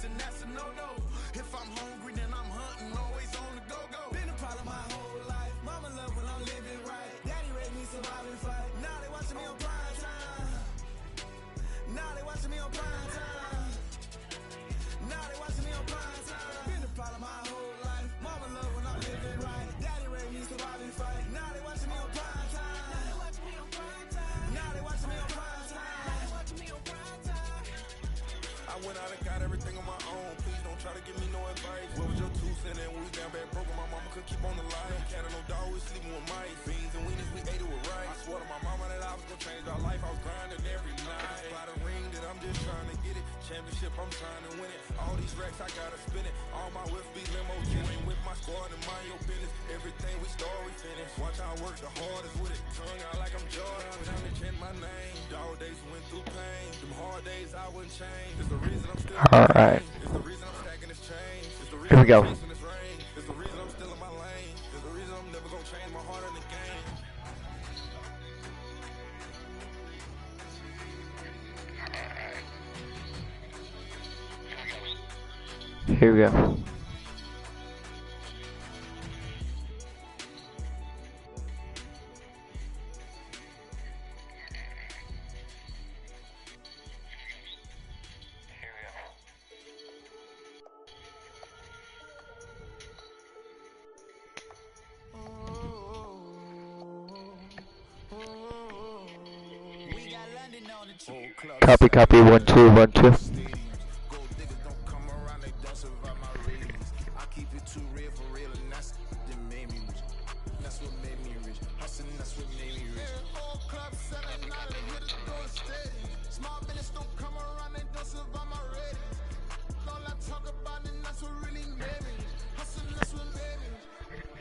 and that's a no-no. If I'm hungry, then I'm hunting, always on the go-go. Been a problem my whole life. Mama love when I'm living right. Daddy raised me survive and fight. Now they watching me on prime time. Now they watching me on prime time. Now they watching me on prime time. Been a problem my whole life. Mama love when I'm living right. Daddy raised me survive and fight. Now they watching me on prime time. Now they watching me on prime time. Now they watching me on prime time. Now they watching me on prime time. I went out and got everything on my own. Please don't try to give me no advice. What was your 2 cents and we was down bad broke? My mama could keep on the line. No cat and no dog, we sleeping with mice. Beans and weenies, we ate it with rice. I swore to my mama that I was gonna change our life. I was grinding every night. By the ring that I'm just trying to get it. Championship, I'm trying to win it. All these racks, I gotta spin it. All my whips be limo. You ain't with my squad and mind your business. Everything we start, we finish. Watch how I work the hardest with it. Tongue out like I'm Jordan. Time to change my name. Dog days went through pain. Them hard days I wouldn't change. It's the reason I'm still. All right. It's the reason I'm stacking this change. It's the reason Here we go. I'm chasing this rain. It's the reason I'm still in my lane. It's the reason I'm never gonna change my heart in the game. Here we go. Copy, copy, 1 2 1 2. Gold diggers don't come around, they don't survive my ratings. I keep it too real for real, and that's that made me rich. That's what made me rich. Hustling, that's what made me rich. Whole club selling out, they hit the door steady. Small business don't come around, they don't survive my ratings. All I talk about, and that's what really made me. Hustling, that's what made me.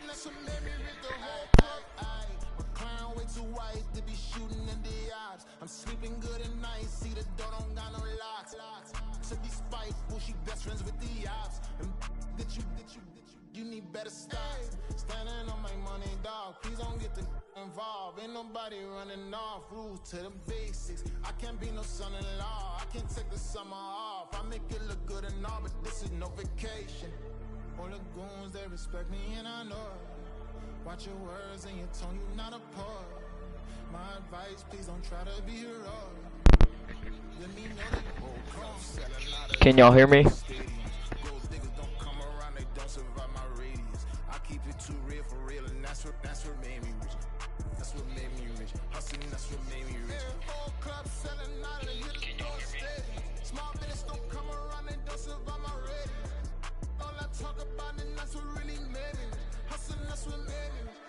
That's what made me rich. The whole club, my clown way too white to be shooting in the odds. I'm sleeping good at night, see the door don't got no locks. To be spiteful, she best friends with the ops. And you need better stocks. Standing on my money, dog. Please don't get the involved. Ain't nobody running off. Rules to the basics. I can't be no son-in-law. I can't take the summer off. I make it look good and all, but this is no vacation. All the goons, they respect me and I know it. Watch your words and your tone, you not a poet. My advice, please don't try to be heroic. Let me know that you won't come selling out of. Can y'all hear me? Gold diggers don't come around, they don't survive my radius. I keep it too real for real, and that's what made me rich. That's what made me rich. Hustling, that's what made me rich. Whole club selling out, they hit the door steady. Small business don't come around, they don't survive my radius. All I talk about, and that's what really made me rich. Hustling, that's what made me rich.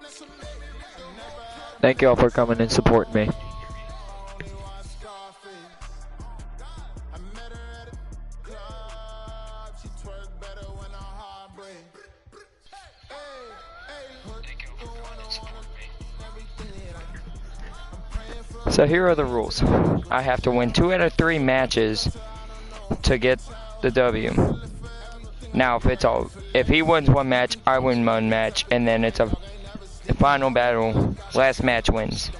That's what made me rich. Thank y'all for coming and supporting me. So here are the rules. I have to win 2 out of 3 matches to get the W. Now if he wins 1 match, I win 1 match, and then it's a final battle. Last match wins.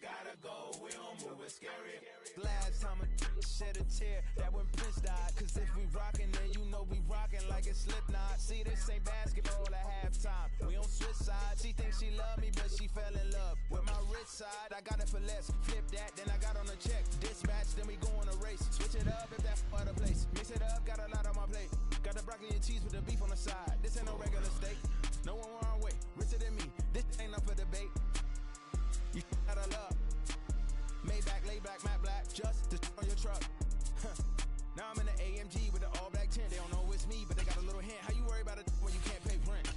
Gotta go, we don't move it scary. Last time a shed a tear, that when Prince died. Cause if we rockin', then you know we rockin' like it's Slipknot. See, this ain't basketball at halftime. We on switch sides. She thinks she love me, but she fell in love with my rich side. I got it for less. Flip that, then I got on a check. Dispatch, then we go on a race. Switch it up if that's other place. Mix it up, got a lot on my plate. Got the broccoli and cheese with the beef on the side. This ain't no regular steak. No one wrong way. Richer than me. This ain't up for debate. You gotta love. Maybach, lay back, matte black, just to on your truck. Now I'm in the AMG with the all black tent. They don't know it's me, but they got a little hint. How you worry about it when you can't pay rent?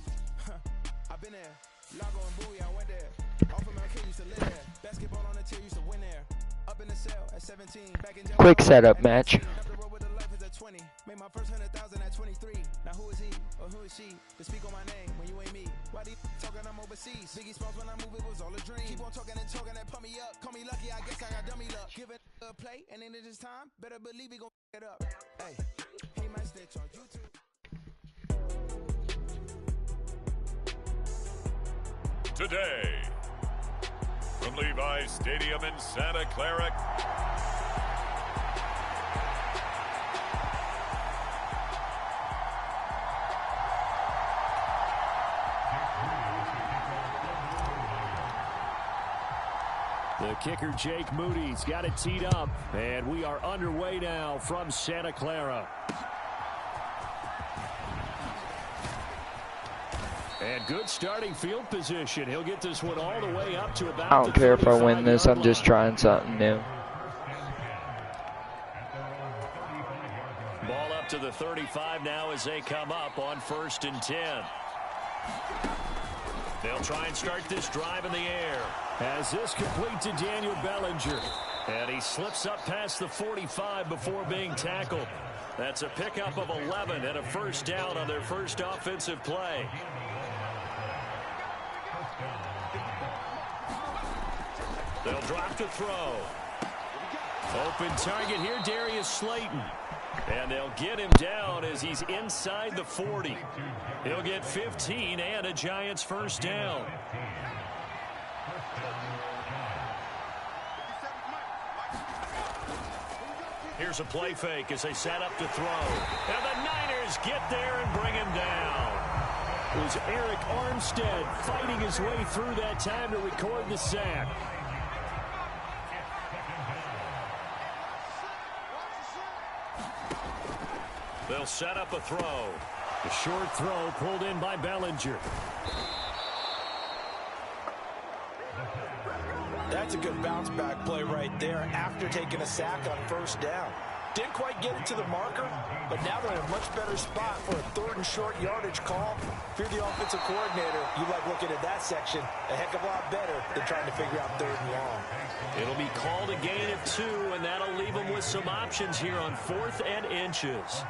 I've been there. Lago and Bowie, I went there. Off of MLK, used to live there. Basketball on the tier, used to win there. Up in the cell at 17. Back in Quick setup match. Up the road with the life is at 20. Made my first 100,000 at 23. Now who is he or who is she to speak on my name when you ain't me? Why they talking I'm overseas? Biggie Smalls when I move it was all a dream. Keep on talking and talking that pump me up. Call me lucky, I guess I got dummy luck. Give it a play and then it is time. Better believe he gon' it up. Hey, he might snitch on YouTube. Today, from Levi's Stadium in Santa Clara, the kicker, Jake Moody's got it teed up, and we are underway now from Santa Clara. And good starting field position. He'll get this one all the way up to about I don't care if I win this. I'm just trying something new. Ball up to the 35 now as they come up on 1st and 10. They'll try and start this drive in the air. As this complete to Daniel Bellinger. And he slips up past the 45 before being tackled. That's a pickup of 11 and a first down on their first offensive play. They'll drop to throw. Open target here, Darius Slayton. And they'll get him down as he's inside the 40. He'll get 15 and a Giants first down. Here's a play fake as they set up to throw. And the Niners get there and bring him down. It was Eric Armstead fighting his way through that time to record the sack. They'll set up a throw. The short throw pulled in by Bellinger. That's a good bounce back play right there after taking a sack on first down. Didn't quite get it to the marker, but now they're in a much better spot for a 3rd and short yardage call. If you're the offensive coordinator, you like looking at that section a heck of a lot better than trying to figure out 3rd and long. It'll be called a gain of 2, and that'll leave them with some options here on 4th and inches.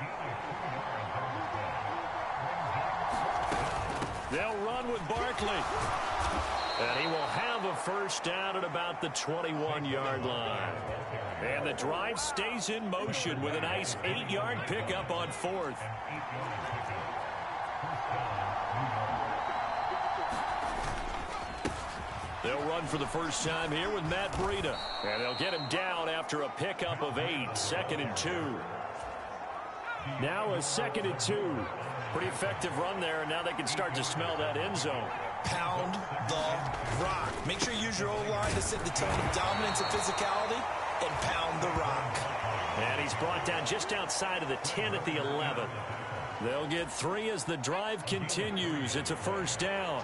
They'll run with Barkley. And he will have a first down at about the 21-yard line. And the drive stays in motion with a nice 8-yard pickup on 4th. They'll run for the first time here with Matt Breida. And they'll get him down after a pickup of 8, 2nd and 2. Now a 2nd and 2. Pretty effective run there, and now they can start to smell that end zone. Pound the rock. Make sure you use your O-line to set the tone of dominance and physicality, and pound the rock. And he's brought down just outside of the 10 at the 11. They'll get 3 as the drive continues. It's a first down.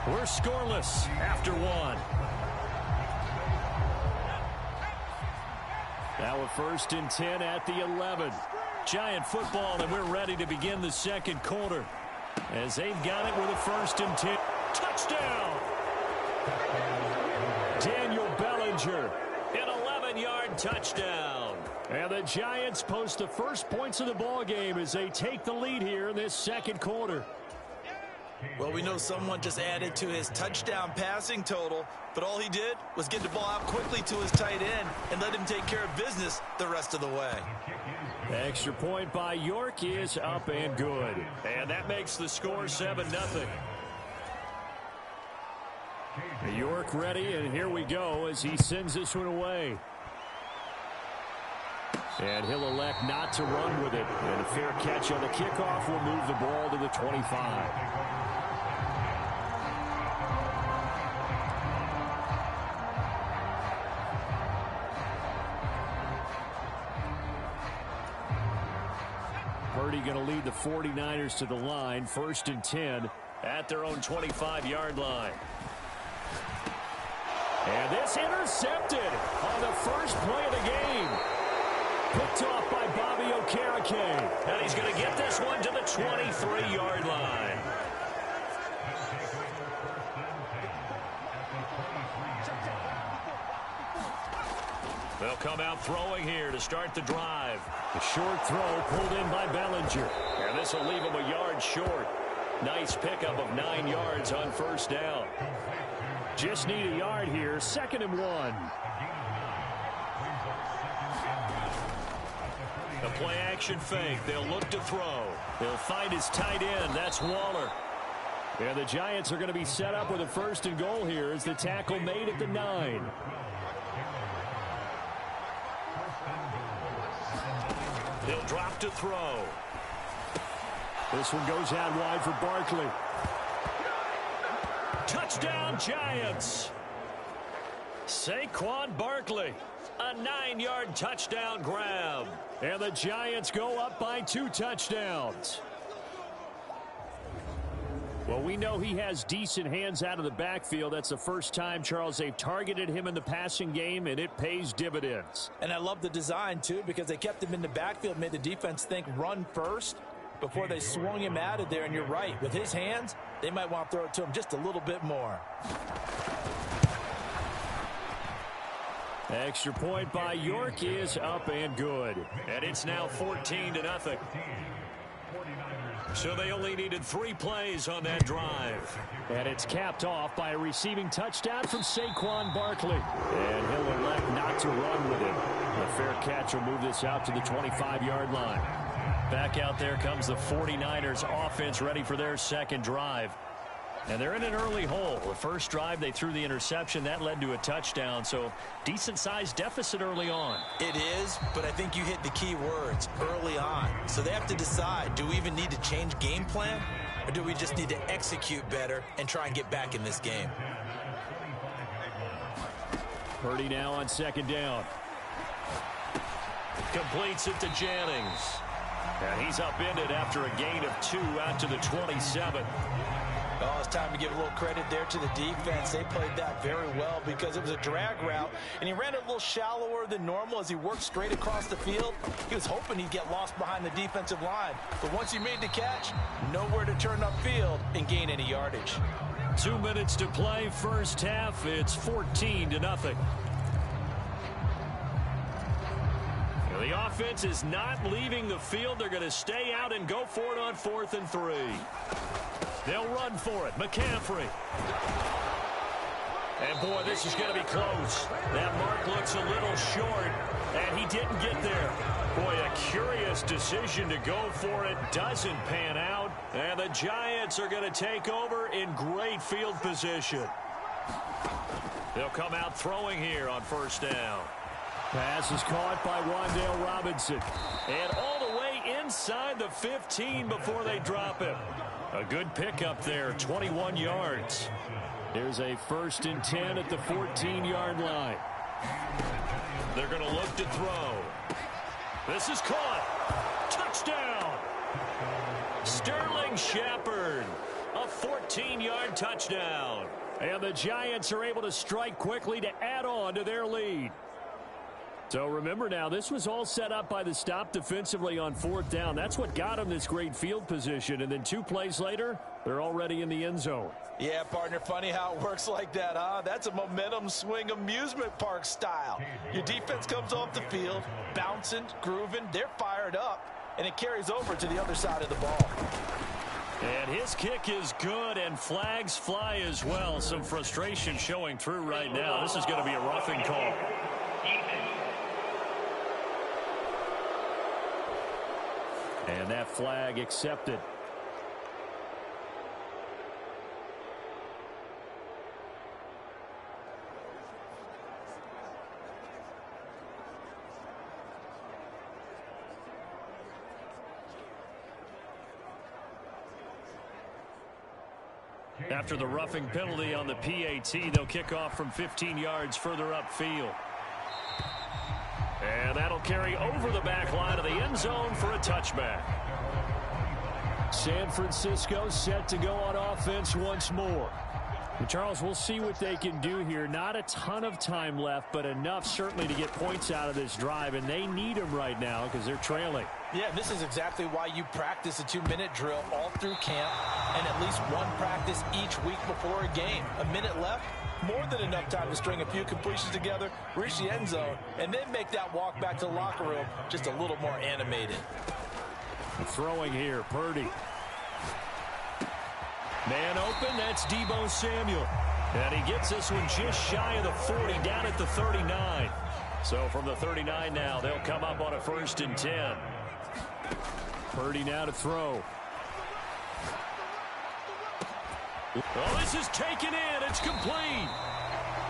We're scoreless after 1. Now a 1st and 10 at the 11. Giant football, and we're ready to begin the second quarter. As they've got it with a 1st and 10. Touchdown! Daniel Bellinger, an 11-yard touchdown. And the Giants post the first points of the ball game as they take the lead here in this second quarter. Well, we know someone just added to his touchdown passing total, but all he did was get the ball out quickly to his tight end and let him take care of business the rest of the way. Extra point by York is up and good. And that makes the score 7-0. York ready, and here we go as he sends this one away. And he'll elect not to run with it. And a fair catch on the kickoff will move the ball to the 25. Purdy going to lead the 49ers to the line. 1st and 10 at their own 25-yard line. And this intercepted on the first play of the game. Picked off by Bobby Okereke. And he's going to get this one to the 23-yard line. They'll come out throwing here to start the drive. The short throw pulled in by Bellinger. And this will leave him a yard short. Nice pickup of 9 yards on first down. Just need a yard here. 2nd and 1. The play action fake. They'll look to throw. They'll find his tight end. That's Waller. And the Giants are going to be set up with a 1st and goal here as the tackle made at the 9. He'll drop to throw. This one goes out wide for Barkley. Touchdown, Giants. Saquon Barkley. A 9-yard touchdown grab. And the Giants go up by 2 touchdowns. Well, we know he has decent hands out of the backfield. That's the first time, Charles, they've targeted him in the passing game, and it pays dividends. And I love the design, too, because they kept him in the backfield, made the defense think run first before they swung him out of there. And you're right, with his hands, they might want to throw it to him just a little bit more. Extra point by York is up and good. And it's now 14-0. So they only needed 3 plays on that drive. And it's capped off by a receiving touchdown from Saquon Barkley. And he'll elect not to run with it. A fair catch will move this out to the 25-yard line. Back out there comes the 49ers offense ready for their 2nd drive. And they're in an early hole. The first drive, they threw the interception. That led to a touchdown. So decent-sized deficit early on. It is, but I think you hit the key words, early on. So they have to decide, do we even need to change game plan? Or do we just need to execute better and try and get back in this game? Purdy now on 2nd down. Completes it to Jennings. And he's upended after a gain of 2 out to the 27. Oh, it's time to give a little credit there to the defense. They played that very well because it was a drag route, and he ran it a little shallower than normal as he worked straight across the field. He was hoping he'd get lost behind the defensive line, but once he made the catch, nowhere to turn upfield and gain any yardage. 2 minutes to play, first half. It's 14-0. The offense is not leaving the field. They're going to stay out and go for it on 4th and 3. They'll run for it. McCaffrey. And, boy, this is going to be close. That mark looks a little short, and he didn't get there. Boy, a curious decision to go for it. Doesn't pan out. And the Giants are going to take over in great field position. They'll come out throwing here on 1st down. Pass is caught by Wan'Dale Robinson. And all the way inside the 15 before they drop him. A good pickup there, 21 yards. There's a 1st and 10 at the 14-yard line. They're going to look to throw. This is caught. Touchdown. Sterling Shepard. A 14-yard touchdown. And the Giants are able to strike quickly to add on to their lead. So remember now, this was all set up by the stop defensively on 4th down. That's what got them this great field position. And then 2 plays later, they're already in the end zone. Yeah, partner, funny how it works like that, huh? That's a momentum swing amusement park style. Your defense comes off the field, bouncing, grooving, they're fired up, and it carries over to the other side of the ball. And his kick is good, and flags fly as well. Some frustration showing through right now. This is going to be a roughing call. And that flag accepted. After the roughing penalty on the PAT, they'll kick off from 15 yards further upfield. And that'll carry over the back line of the end zone for a touchback. San Francisco set to go on offense once more. And Charles, we'll see what they can do here. Not a ton of time left, but enough certainly to get points out of this drive, and they need them right now because they're trailing. Yeah, this is exactly why you practice a 2-minute drill all through camp and at least one practice each week before a game. A minute left, more than enough time to string a few completions together, reach the end zone, and then make that walk back to the locker room just a little more animated. Throwing here, Purdy. Man open, that's Deebo Samuel. And he gets this one just shy of the 40, down at the 39. So from the 39 now, they'll come up on a 1st and 10. Purdy now to throw. Oh, this is taken in. It's complete.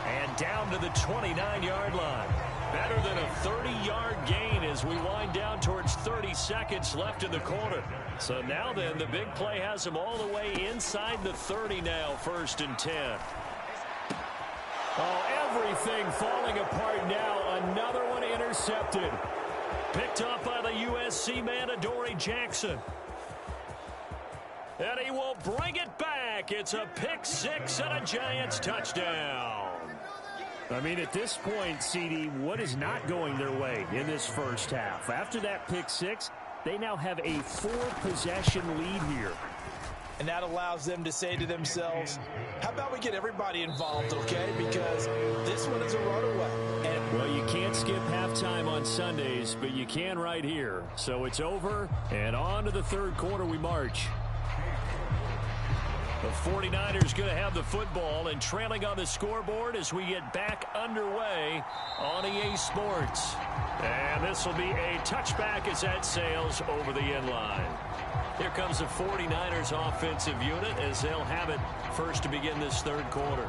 And down to the 29-yard line. Better than a 30-yard gain as we wind down towards 30 seconds left in the quarter. So now then, the big play has him all the way inside the 30 now, 1st and 10. Oh, everything falling apart now. Another one intercepted. Picked up by the USC man, Adoree Jackson. And he will bring it back. It's a pick 6 and a Giants touchdown. I mean, at this point, CD, what is not going their way in this first half? After that pick 6, they now have a 4-possession lead here. And that allows them to say to themselves, how about we get everybody involved, okay? Because this one is a runaway. Well, you can't skip halftime on Sundays, but you can right here. So it's over, and on to the third quarter we march. The 49ers going to have the football and trailing on the scoreboard as we get back underway on EA Sports. And this will be a touchback as that sails over the end line. Here comes the 49ers offensive unit as they'll have it first to begin this third quarter.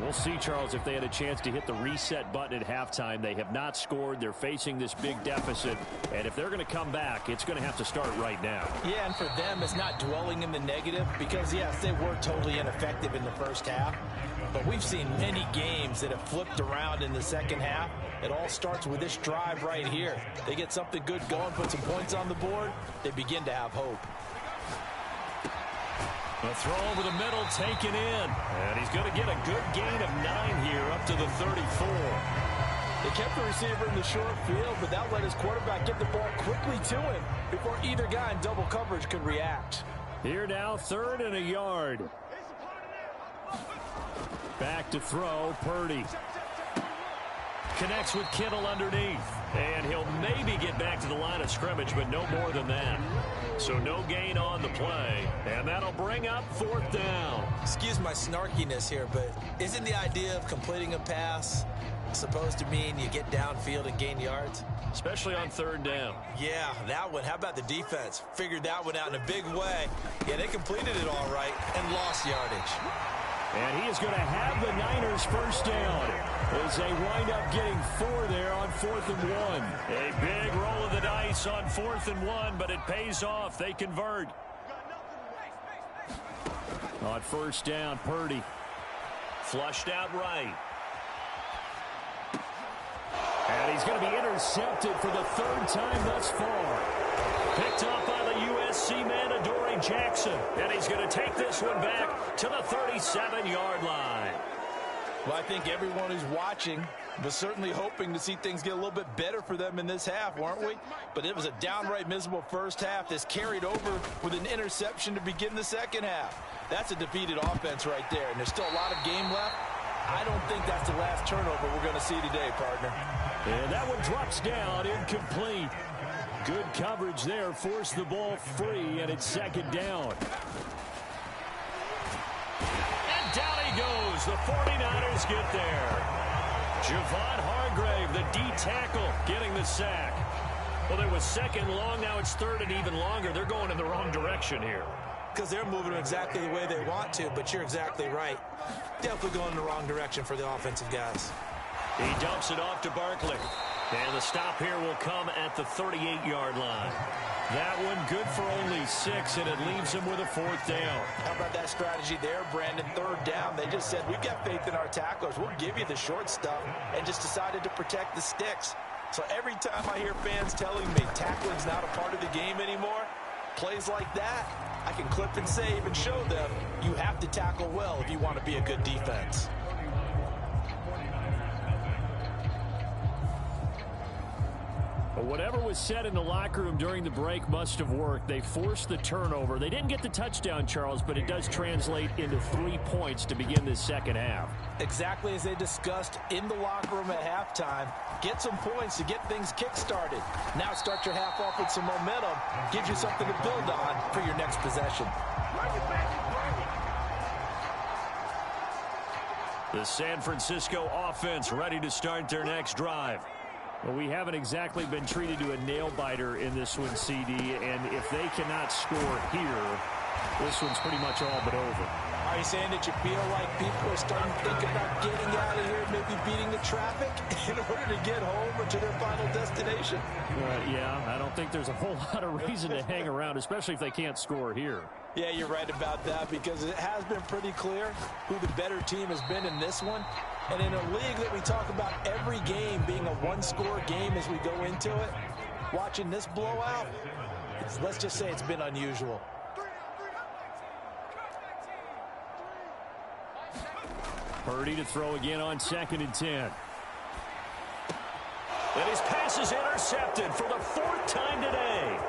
We'll see, Charles, if they had a chance to hit the reset button at halftime. They have not scored. They're facing this big deficit. And if they're going to come back, it's going to have to start right now. Yeah, and for them, it's not dwelling in the negative because, yes, they were totally ineffective in the first half. But we've seen many games that have flipped around in the second half. It all starts with this drive right here. They get something good going, put some points on the board, they begin to have hope. A throw over the middle, taken in. And he's going to get a good gain of 9 here up to the 34. They kept the receiver in the short field, but that let his quarterback get the ball quickly to him before either guy in double coverage could react. Here now, 3rd and a yard. Back to throw, Purdy. Connects with Kittle underneath. And he'll maybe get back to the line of scrimmage, but no more than that. So no gain on the play. And that'll bring up 4th down. Excuse my snarkiness here, but isn't the idea of completing a pass supposed to mean you get downfield and gain yards? Especially on 3rd down. Yeah, that one. How about the defense? Figured that one out in a big way. Yeah, they completed it all right and lost yardage. And he is going to have the Niners first down as they wind up getting 4 there on 4th and 1. A big roll of the dice on 4th and 1, but it pays off. They convert. On 1st down, Purdy. Flushed out right. And he's going to be intercepted for the 3rd time thus far. Picked up by the USC man, Adoree Jackson. And he's going to take this one back to the 37-yard line. Well, I think everyone who's watching was certainly hoping to see things get a little bit better for them in this half, weren't we? But it was a downright miserable first half that's carried over with an interception to begin the second half. That's a defeated offense right there, and there's still a lot of game left. I don't think that's the last turnover we're going to see today, partner. And that one drops down, incomplete. Good coverage there, forced the ball free, and it's 2nd down. And down he goes. The 49ers get there. Javon Hargrave, the D-tackle, getting the sack. Well, there was 2nd long, now it's 3rd and even longer. They're going in the wrong direction here. Because they're moving exactly the way they want to, but you're exactly right. Definitely going in the wrong direction for the offensive guys. He dumps it off to Barkley. And the stop here will come at the 38-yard line. That one good for only 6, and it leaves him with a 4th down. How about that strategy there, Brandon? 3rd down. They just said, we've got faith in our tacklers. We'll give you the short stuff, and just decided to protect the sticks. So every time I hear fans telling me tackling's not a part of the game anymore, plays like that, I can clip and save and show them you have to tackle well if you want to be a good defense. Whatever was said in the locker room during the break must have worked. They forced the turnover. They didn't get the touchdown, Charles, but it does translate into 3 points to begin this second half. Exactly as they discussed in the locker room at halftime. Get some points to get things kick-started. Now start your half off with some momentum. Gives you something to build on for your next possession. The San Francisco offense ready to start their next drive. Well, we haven't exactly been treated to a nail-biter in this one, CD, and if they cannot score here, this one's pretty much all but over. Are you saying that you feel like people are starting to think about getting out of here, maybe beating the traffic in order to get home or to their final destination? Yeah, I don't think there's a whole lot of reason to hang around, especially if they can't score here. Yeah, you're right about that because it has been pretty clear who the better team has been in this one. And in a league that we talk about every game being a one-score game as we go into it, watching this blowout, let's just say it's been unusual. Purdy to throw again on 2nd and 10. And his pass is intercepted for the 4th time today.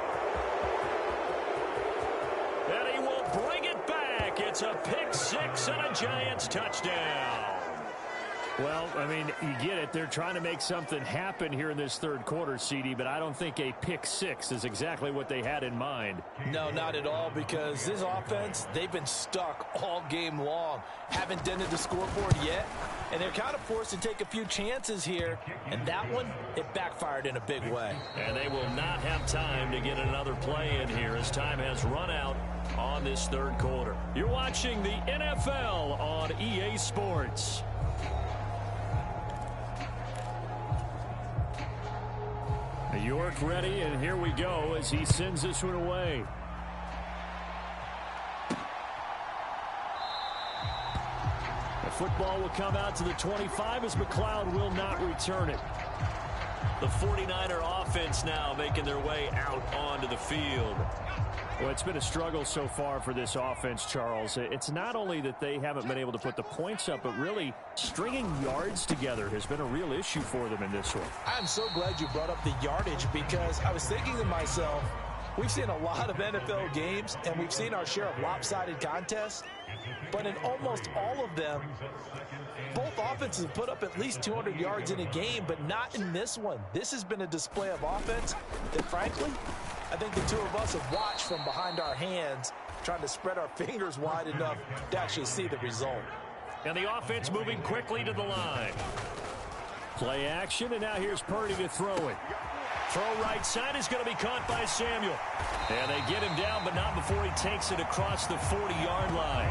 And he will bring it back. It's a pick 6 and a Giants touchdown. Well, I mean, you get it. They're trying to make something happen here in this third quarter, CD, but I don't think a pick 6 is exactly what they had in mind. No, not at all, because this offense, they've been stuck all game long. Haven't dented the scoreboard yet, and they're kind of forced to take a few chances here, and that one, it backfired in a big way. And they will not have time to get another play in here as time has run out on this third quarter. You're watching the NFL on EA Sports. York ready, and here we go as he sends this one away. The football will come out to the 25 as McLeod will not return it. The 49er offense now making their way out onto the field. Well, it's been a struggle so far for this offense, Charles. It's not only that they haven't been able to put the points up, but really stringing yards together has been a real issue for them in this one. I'm so glad you brought up the yardage because I was thinking to myself, we've seen a lot of NFL games and we've seen our share of lopsided contests, but in almost all of them, both offenses put up at least 200 yards in a game, but not in this one. This has been a display of offense that, frankly, I think the two of us have watched from behind our hands, trying to spread our fingers wide enough to actually see the result. And the offense moving quickly to the line. Play action, and now here's Purdy to throw it. Throw right side is going to be caught by Samuel. And they get him down, but not before he takes it across the 40-yard line.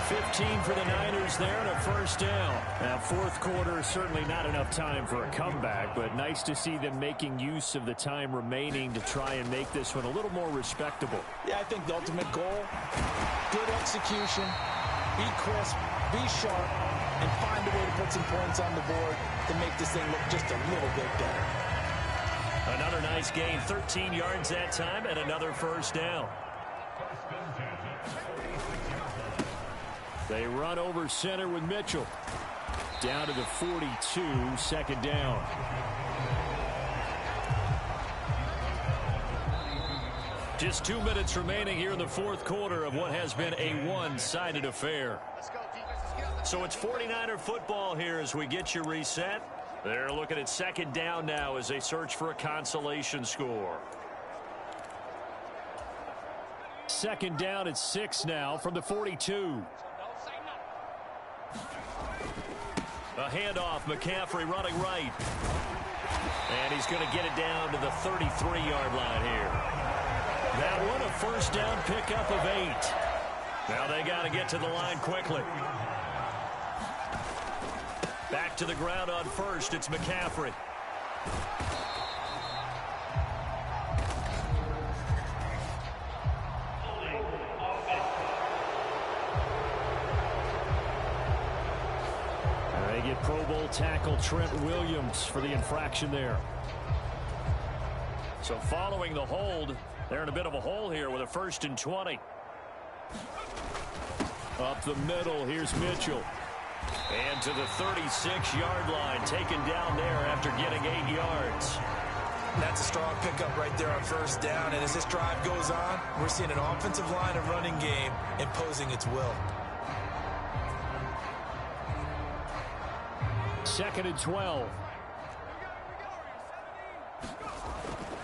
15 for the Niners there and a first down. Now, fourth quarter, certainly not enough time for a comeback, but nice to see them making use of the time remaining to try and make this one a little more respectable. Yeah, I think the ultimate goal, good execution, be crisp, be sharp, and find a way to put some points on the board to make this thing look just a little bit better. Another nice gain, 13 yards that time, and another first down. They run over center with Mitchell. Down to the 42, second down. Just 2 minutes remaining here in the fourth quarter of what has been a one-sided affair. So it's 49er football here as we get you reset. They're looking at second down now as they search for a consolation score. Second down at 6 now from the 42. A handoff, McCaffrey running right. And he's going to get it down to the 33-yard line here. That one a first down pickup of 8. Now they got to get to the line quickly. Back to the ground on first, it's McCaffrey. They get Pro Bowl tackle Trent Williams for the infraction there. So following the hold, they're in a bit of a hole here with a 1st and 20. Up the middle, here's Mitchell. And to the 36-yard line, taken down there after getting 8 yards. That's a strong pickup right there on first down. And as this drive goes on, we're seeing an offensive line and running game imposing its will. 2nd and 12.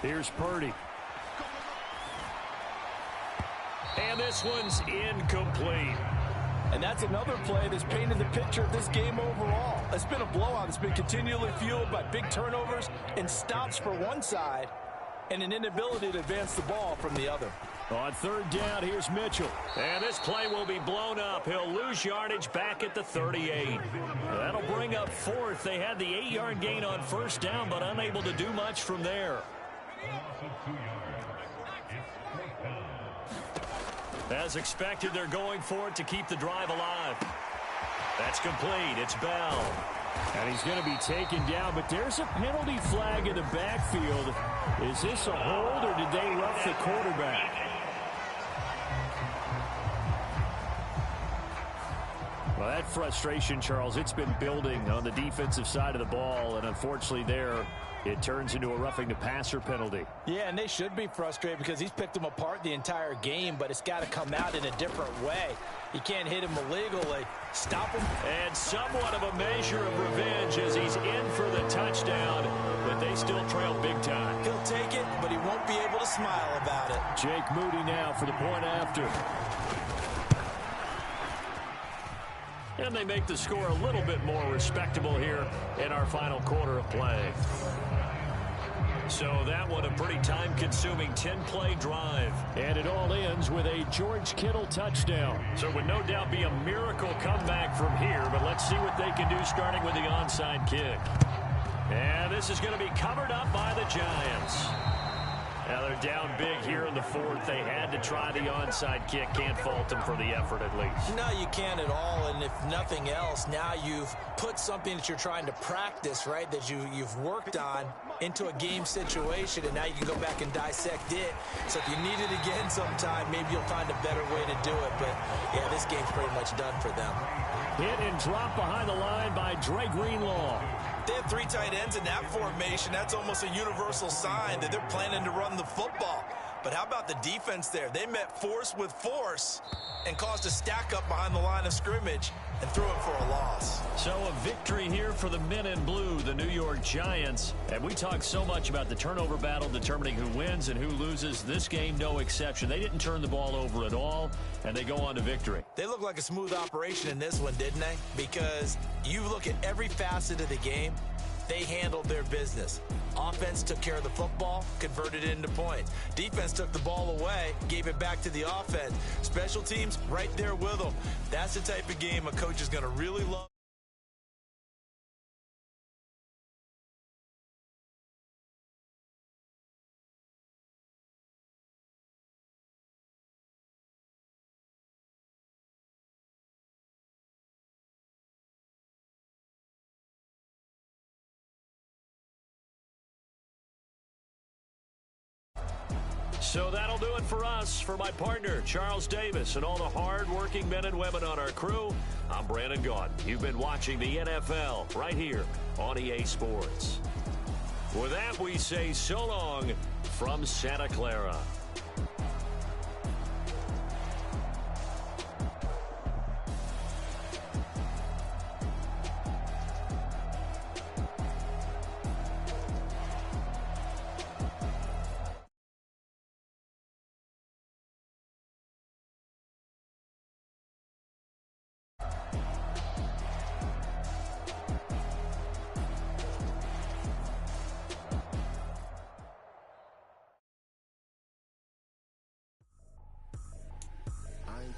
Here's Purdy. And this one's incomplete. And that's another play that's painted the picture of this game overall. It's been a blowout. It's been continually fueled by big turnovers and stops for one side and an inability to advance the ball from the other. On 3rd down, here's Mitchell. And this play will be blown up. He'll lose yardage back at the 38. That'll bring up 4th. They had the 8-yard gain on first down, but unable to do much from there. As expected, they're going for it to keep the drive alive. That's complete. It's Bell. And he's going to be taken down, but there's a penalty flag in the backfield. Is this a hold, or did they rough the quarterback? Well, that frustration, Charles, it's been building on the defensive side of the ball, and unfortunately there, it turns into a roughing the passer penalty. Yeah, and they should be frustrated because he's picked them apart the entire game, but it's got to come out in a different way. You can't hit him illegally. Stop him. And somewhat of a measure of revenge as he's in for the touchdown, but they still trail big time. He'll take it, but he won't be able to smile about it. Jake Moody now for the point after. And they make the score a little bit more respectable here in our final quarter of play. So that one a pretty time-consuming 10-play drive. And it all ends with a George Kittle touchdown. So it would no doubt be a miracle comeback from here, but let's see what they can do starting with the onside kick. And this is going to be covered up by the Giants. Now they're down big here in the 4th. They had to try the onside kick. Can't fault them for the effort at least. No, you can't at all. And if nothing else, now you've put something that you're trying to practice, right, that you've worked on into a game situation, and now you can go back and dissect it. So if you need it again sometime, maybe you'll find a better way to do it. But, yeah, this game's pretty much done for them. Hit and drop behind the line by Dre Greenlaw. They have 3 tight ends in that formation. That's almost a universal sign that they're planning to run the football. But how about the defense there? They met force with force and caused a stack up behind the line of scrimmage and threw it for a loss. So a victory here for the men in blue, the New York Giants. And we talk so much about the turnover battle determining who wins and who loses. This game, no exception. They didn't turn the ball over at all, and they go on to victory. They look like a smooth operation in this one, didn't they? Because you look at every facet of the game, they handled their business. Offense took care of the football, converted it into points. Defense took the ball away, gave it back to the offense. Special teams right there with them. That's the type of game a coach is going to really love. So that'll do it for us. For my partner, Charles Davis, and all the hard-working men and women on our crew, I'm Brandon Gaudin. You've been watching the NFL right here on EA Sports. With that, we say so long from Santa Clara.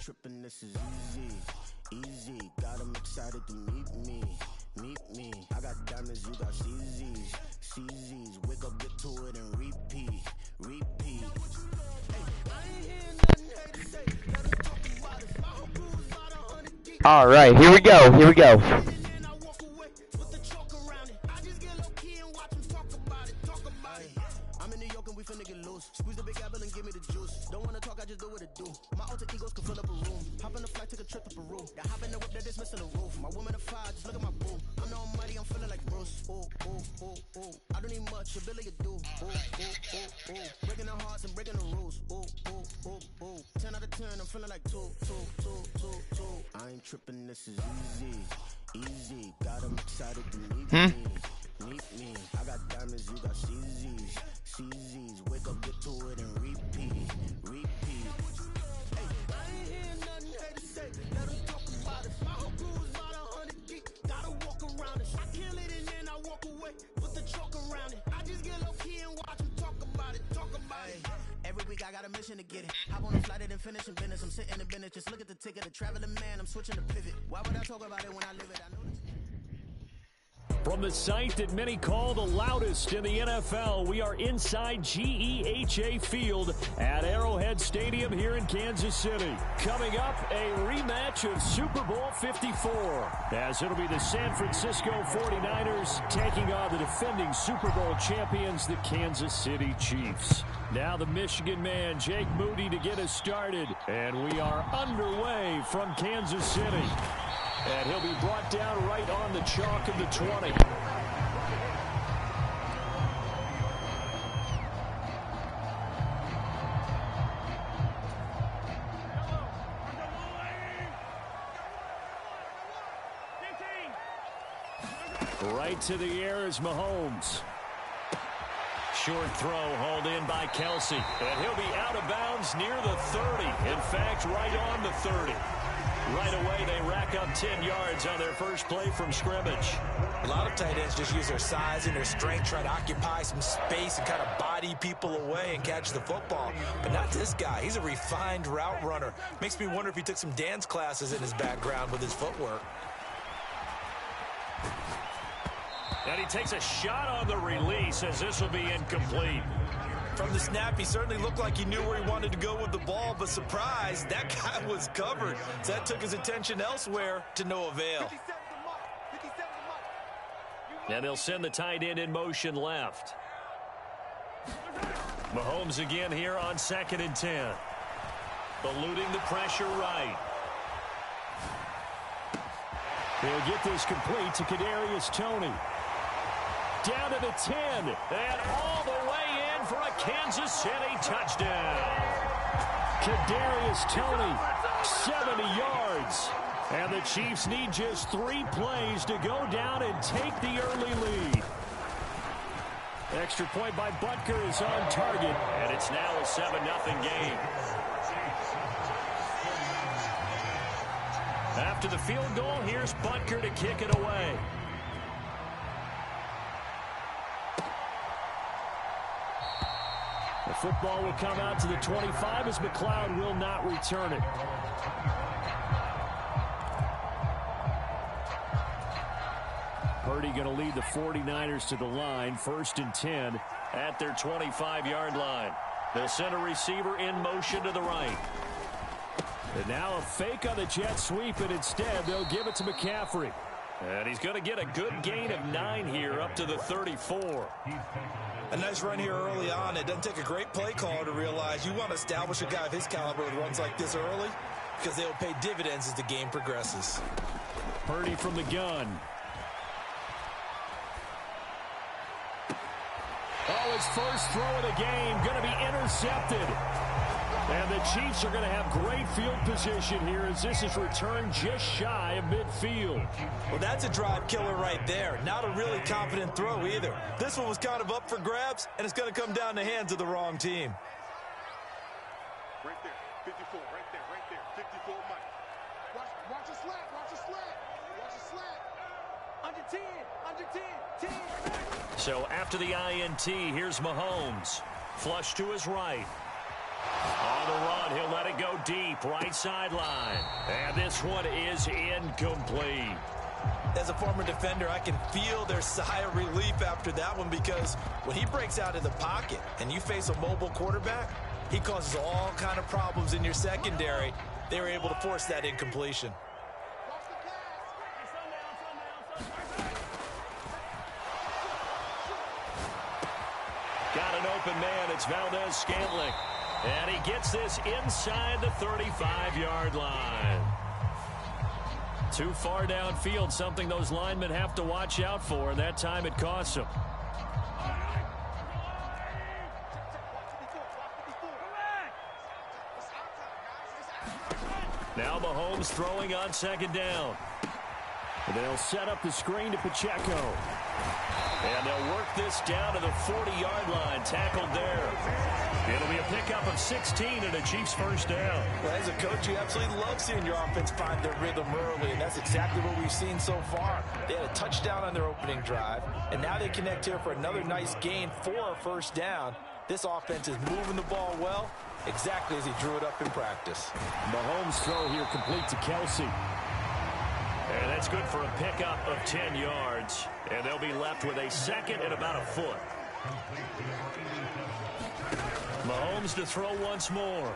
Tripping, this is easy, got them excited to meet me, I got diamonds, you got CZs, wake up, get to it and repeat. All right, here we go. I'm in New York and we finna get loose. Squeeze the big apple and give me the juice. Don't wanna talk, I just do what it do. My alter egos can fill up a what your Billy do. Ooh, ooh, ooh, ooh. Breaking the hearts and breaking the rules. Ooh, ooh, ooh, ooh. 10 out of 10, I'm feeling like 2. I ain't tripping, this is easy. Easy, got 'em excited to meet me. Meet me. I got diamonds, you got CZs. CZs, wake up, get to it, and repeat. Repeat. Hey, I ain't hearing nothing hate to say. Let 'em talk about it. My whole crew is about 100 deep. Gotta walk around it. I kill it and then I walk away. Put the chalk around it. I just get low key and watch them talk about it. Talk about it. Every week I got a mission to get it. Hop on a flight and finish in business. I'm sitting in business. Just look at the ticket. A traveling man. I'm switching to pivot. Why would I talk about it when I live it? I know this. From the site that many call the loudest in the NFL, we are inside GEHA Field at Arrowhead Stadium here in Kansas City. Coming up, a rematch of Super Bowl 54, as it'll be the San Francisco 49ers taking on the defending Super Bowl champions, the Kansas City Chiefs. Now the Michigan man, Jake Moody, to get us started, and we are underway from Kansas City. And he'll be brought down right on the chalk of the 20. Right to the air is Mahomes. Short throw hauled in by Kelsey. And he'll be out of bounds near the 30. In fact, right on the 30. Right away, they rack up 10 yards on their first play from scrimmage. A lot of tight ends just use their size and their strength, try to occupy some space and kind of body people away and catch the football. But not this guy. He's a refined route runner. Makes me wonder if he took some dance classes in his background with his footwork. And he takes a shot on the release as this will be incomplete. From the snap, he certainly looked like he knew where he wanted to go with the ball, but surprise, that guy was covered. So that took his attention elsewhere to no avail. And they'll send the tight end in motion left. Mahomes again here on 2nd and 10. Eluding the pressure right. He'll get this complete to Kadarius Toney. Down to the 10, and all the way in for a Kansas City touchdown. Kadarius Toney, 70 yards. And the Chiefs need just 3 plays to go down and take the early lead. Extra point by Butker is on target, and it's now a 7-0 game. After the field goal, here's Butker to kick it away. The football will come out to the 25 as McLeod will not return it. Purdy going to lead the 49ers to the line, 1st and 10 at their 25-yard line. They'll send a receiver in motion to the right. And now a fake on the jet sweep, and instead they'll give it to McCaffrey. And he's going to get a good gain of 9 here up to the 34. A nice run here early on. It doesn't take a great play caller to realize you want to establish a guy of his caliber with runs like this early because they'll pay dividends as the game progresses. Purdy from the gun. Oh, his first throw of the game going to be intercepted. And the Chiefs are going to have great field position here as this is returned just shy of midfield. Well, that's a drive killer right there. Not a really confident throw either. This one was kind of up for grabs, and it's going to come down the hands of the wrong team. Right there, 54, right there, 54, Mike. Watch a slant, watch a slant, watch a slant. Under 10, 10. So after the INT, here's Mahomes. Flush to his right. On the run, he'll let it go deep, right sideline. And this one is incomplete. As a former defender, I can feel their sigh of relief after that one because when he breaks out of the pocket and you face a mobile quarterback, he causes all kind of problems in your secondary. They were able to force that incompletion. Got an open man. It's Valdez-Scantling. And he gets this inside the 35-yard line. Too far downfield, something those linemen have to watch out for, and that time it costs them. Now Mahomes throwing on second down. They'll set up the screen to Pacheco. And they'll work this down to the 40-yard line. Tackled there. It'll be a pickup of 16 and a Chiefs first down. Well, as a coach, you absolutely love seeing your offense find their rhythm early, and that's exactly what we've seen so far. They had a touchdown on their opening drive, and now they connect here for another nice gain for a first down. This offense is moving the ball well, exactly as he drew it up in practice. Mahomes' throw here complete to Kelsey. And that's good for a pickup of 10 yards. And they'll be left with a second and about a foot. Mahomes to throw once more.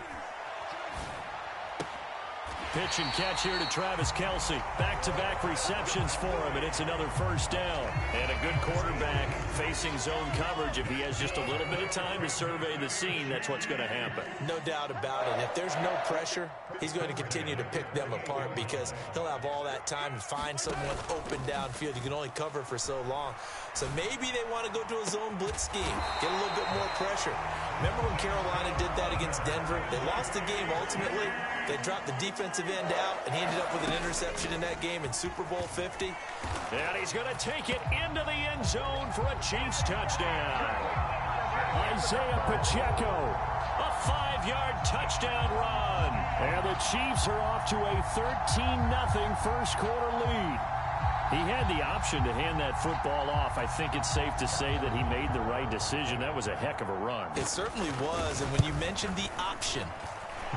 Pitch and catch here to Travis Kelsey. Back-to-back receptions for him, and it's another first down. And a good quarterback facing zone coverage. If he has just a little bit of time to survey the scene, that's what's going to happen. No doubt about it. If there's no pressure, he's going to continue to pick them apart because he'll have all that time to find someone open downfield. You can only cover for so long. So maybe they want to go to a zone blitz scheme, get a little bit more pressure. Remember when Carolina did that against Denver? They lost the game ultimately. They dropped the defensive end out, and he ended up with an interception in that game in Super Bowl 50. And he's going to take it into the end zone for a Chiefs touchdown. Isaiah Pacheco, a 5-yard touchdown run. And the Chiefs are off to a 13-0 first quarter lead. He had the option to hand that football off. I think it's safe to say that he made the right decision. That was a heck of a run. It certainly was, and when you mentioned the option,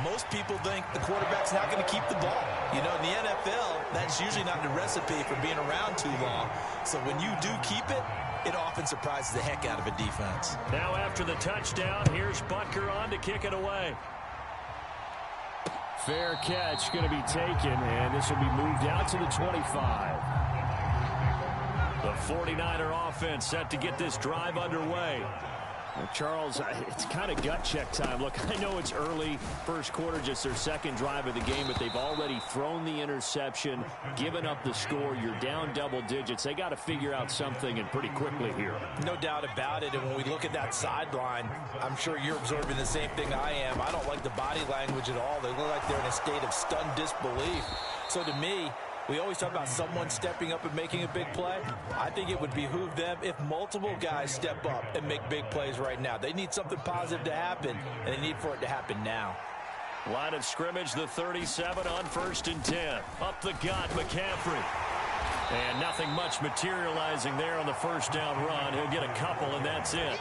most people think the quarterback's not going to keep the ball. You know, in the NFL, that's usually not the recipe for being around too long. So when you do keep it, it often surprises the heck out of a defense. Now after the touchdown, here's Butker on to kick it away. Fair catch going to be taken, and this will be moved out to the 25. The 49er offense set to get this drive underway. Well, Charles, it's kind of gut check time. Look, I know it's early, first quarter, just their second drive of the game, but they've already thrown the interception, given up the score. You're down double digits. They got to figure out something, and pretty quickly here. No doubt about it, and when we look at that sideline, I'm sure you're observing the same thing I am. I don't like the body language at all. They look like they're in a state of stunned disbelief. So to me, we always talk about someone stepping up and making a big play. I think it would behoove them if multiple guys step up and make big plays right now. They need something positive to happen, and they need for it to happen now. Line of scrimmage, the 37 on 1st and 10. Up the gut, McCaffrey. And nothing much materializing there on the first down run. He'll get a couple, and that's it.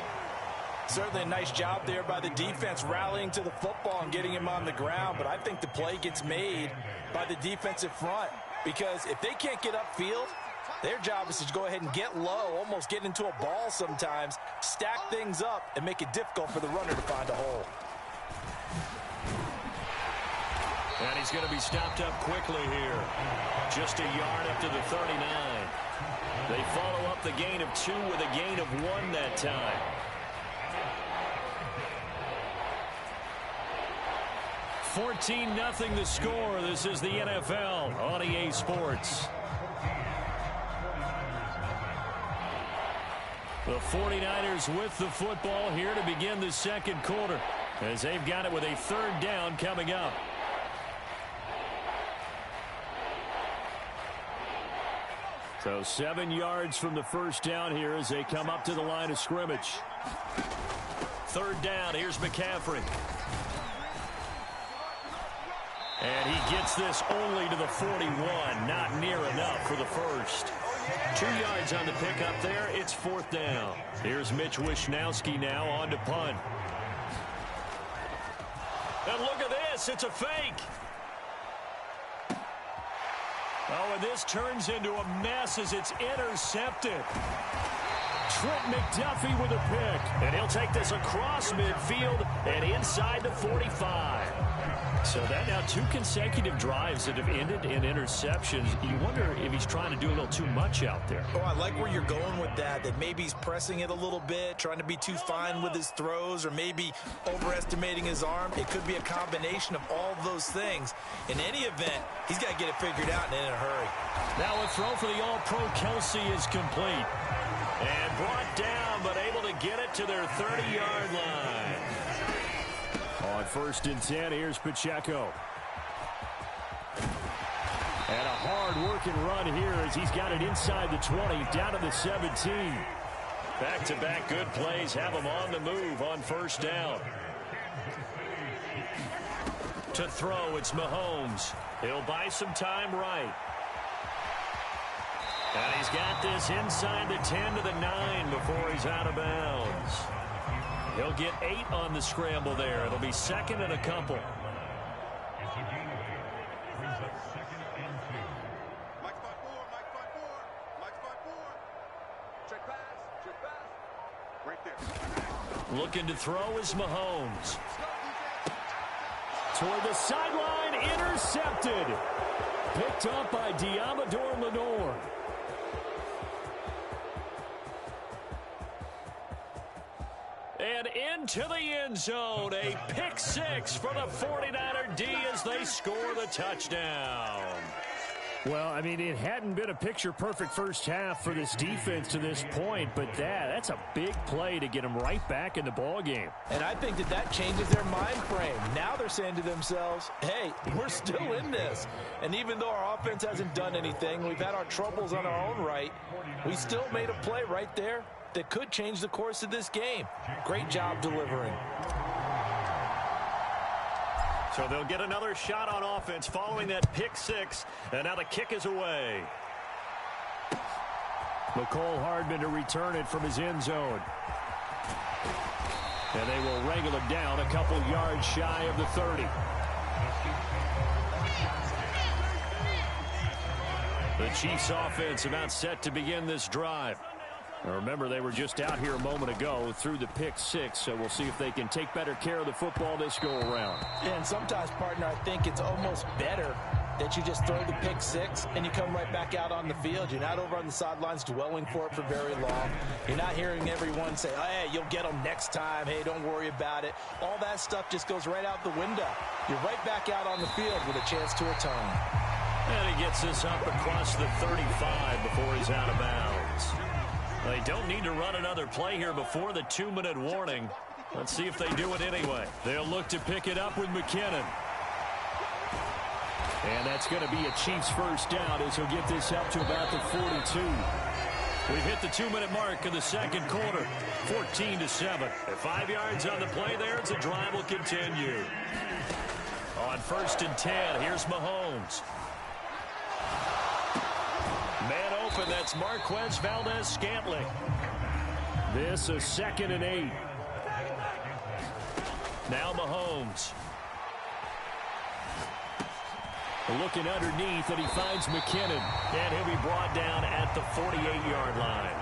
Certainly a nice job there by the defense rallying to the football and getting him on the ground, but I think the play gets made by the defensive front. Because if they can't get upfield, their job is to go ahead and get low, almost get into a ball sometimes, stack things up, and make it difficult for the runner to find a hole. And he's going to be stopped up quickly here. Just a yard up to the 39. They follow up the gain of 2 with a gain of 1 that time. $14-0 the score. This is the NFL on EA Sports. The 49ers with the football here to begin the second quarter, as they've got it with a third down coming up. So 7 yards from the first down here as they come up to the line of scrimmage. Third down, here's McCaffrey. And he gets this only to the 41. Not near enough for the first. 2 yards on the pickup there. It's 4th down. Here's Mitch Wishnowsky now on to punt. And look at this. It's a fake. Oh, and this turns into a mess as it's intercepted. Trent McDuffie with a pick. And he'll take this across midfield and inside the 45. So that now 2 consecutive drives that have ended in interceptions. You wonder if he's trying to do a little too much out there. Oh, I like where you're going with that maybe he's pressing it a little bit, trying to be too fine with his throws, or maybe overestimating his arm. It could be a combination of all of those things. In any event, he's got to get it figured out and in a hurry. Now a throw for the All-Pro Kelsey is complete. And brought down, but able to get it to their 30-yard line. On 1st and 10, here's Pacheco. And a hard-working run here as he's got it inside the 20, down to the 17. Back-to-back good plays have him on the move on first down. To throw, it's Mahomes. He'll buy some time right. And he's got this inside the 10 to the 9 before he's out of bounds. He'll get 8 on the scramble there. It'll be second and a couple. Looking to throw is Mahomes. Toward the sideline, intercepted. Picked up by Diamador Lenore. And into the end zone, a pick 6 for the 49er D as they score the touchdown. Well, I mean, it hadn't been a picture-perfect first half for this defense to this point, but that's a big play to get them right back in the ballgame. And I think that changes their mind frame. Now they're saying to themselves, hey, we're still in this. And even though our offense hasn't done anything, we've had our troubles on our own right, we still made a play right there that could change the course of this game. Great job delivering. So they'll get another shot on offense following that pick 6, and now the kick is away. McCole Hardman to return it from his end zone. And they will wrangle him down a couple yards shy of the 30. The Chiefs offense about set to begin this drive. Now remember, they were just out here a moment ago through the pick 6, so we'll see if they can take better care of the football this go-around. And sometimes, partner, I think it's almost better that you just throw the pick 6 and you come right back out on the field. You're not over on the sidelines dwelling for it for very long. You're not hearing everyone say, oh, hey, you'll get them next time. Hey, don't worry about it. All that stuff just goes right out the window. You're right back out on the field with a chance to atone. And he gets this up across the 35 before he's out of bounds. They don't need to run another play here before the 2-minute warning. Let's see if they do it anyway. They'll look to pick it up with McKinnon. And that's going to be a Chiefs first down as he'll get this up to about the 42. We've hit the 2-minute mark of the second quarter. 14-7. At 5 yards on the play there, the drive will continue. On 1st and 10, here's Mahomes. Man open, that's Marquez Valdes-Scantling. This is 2nd and 8. Now Mahomes. Looking underneath, and he finds McKinnon. And he'll be brought down at the 48-yard line.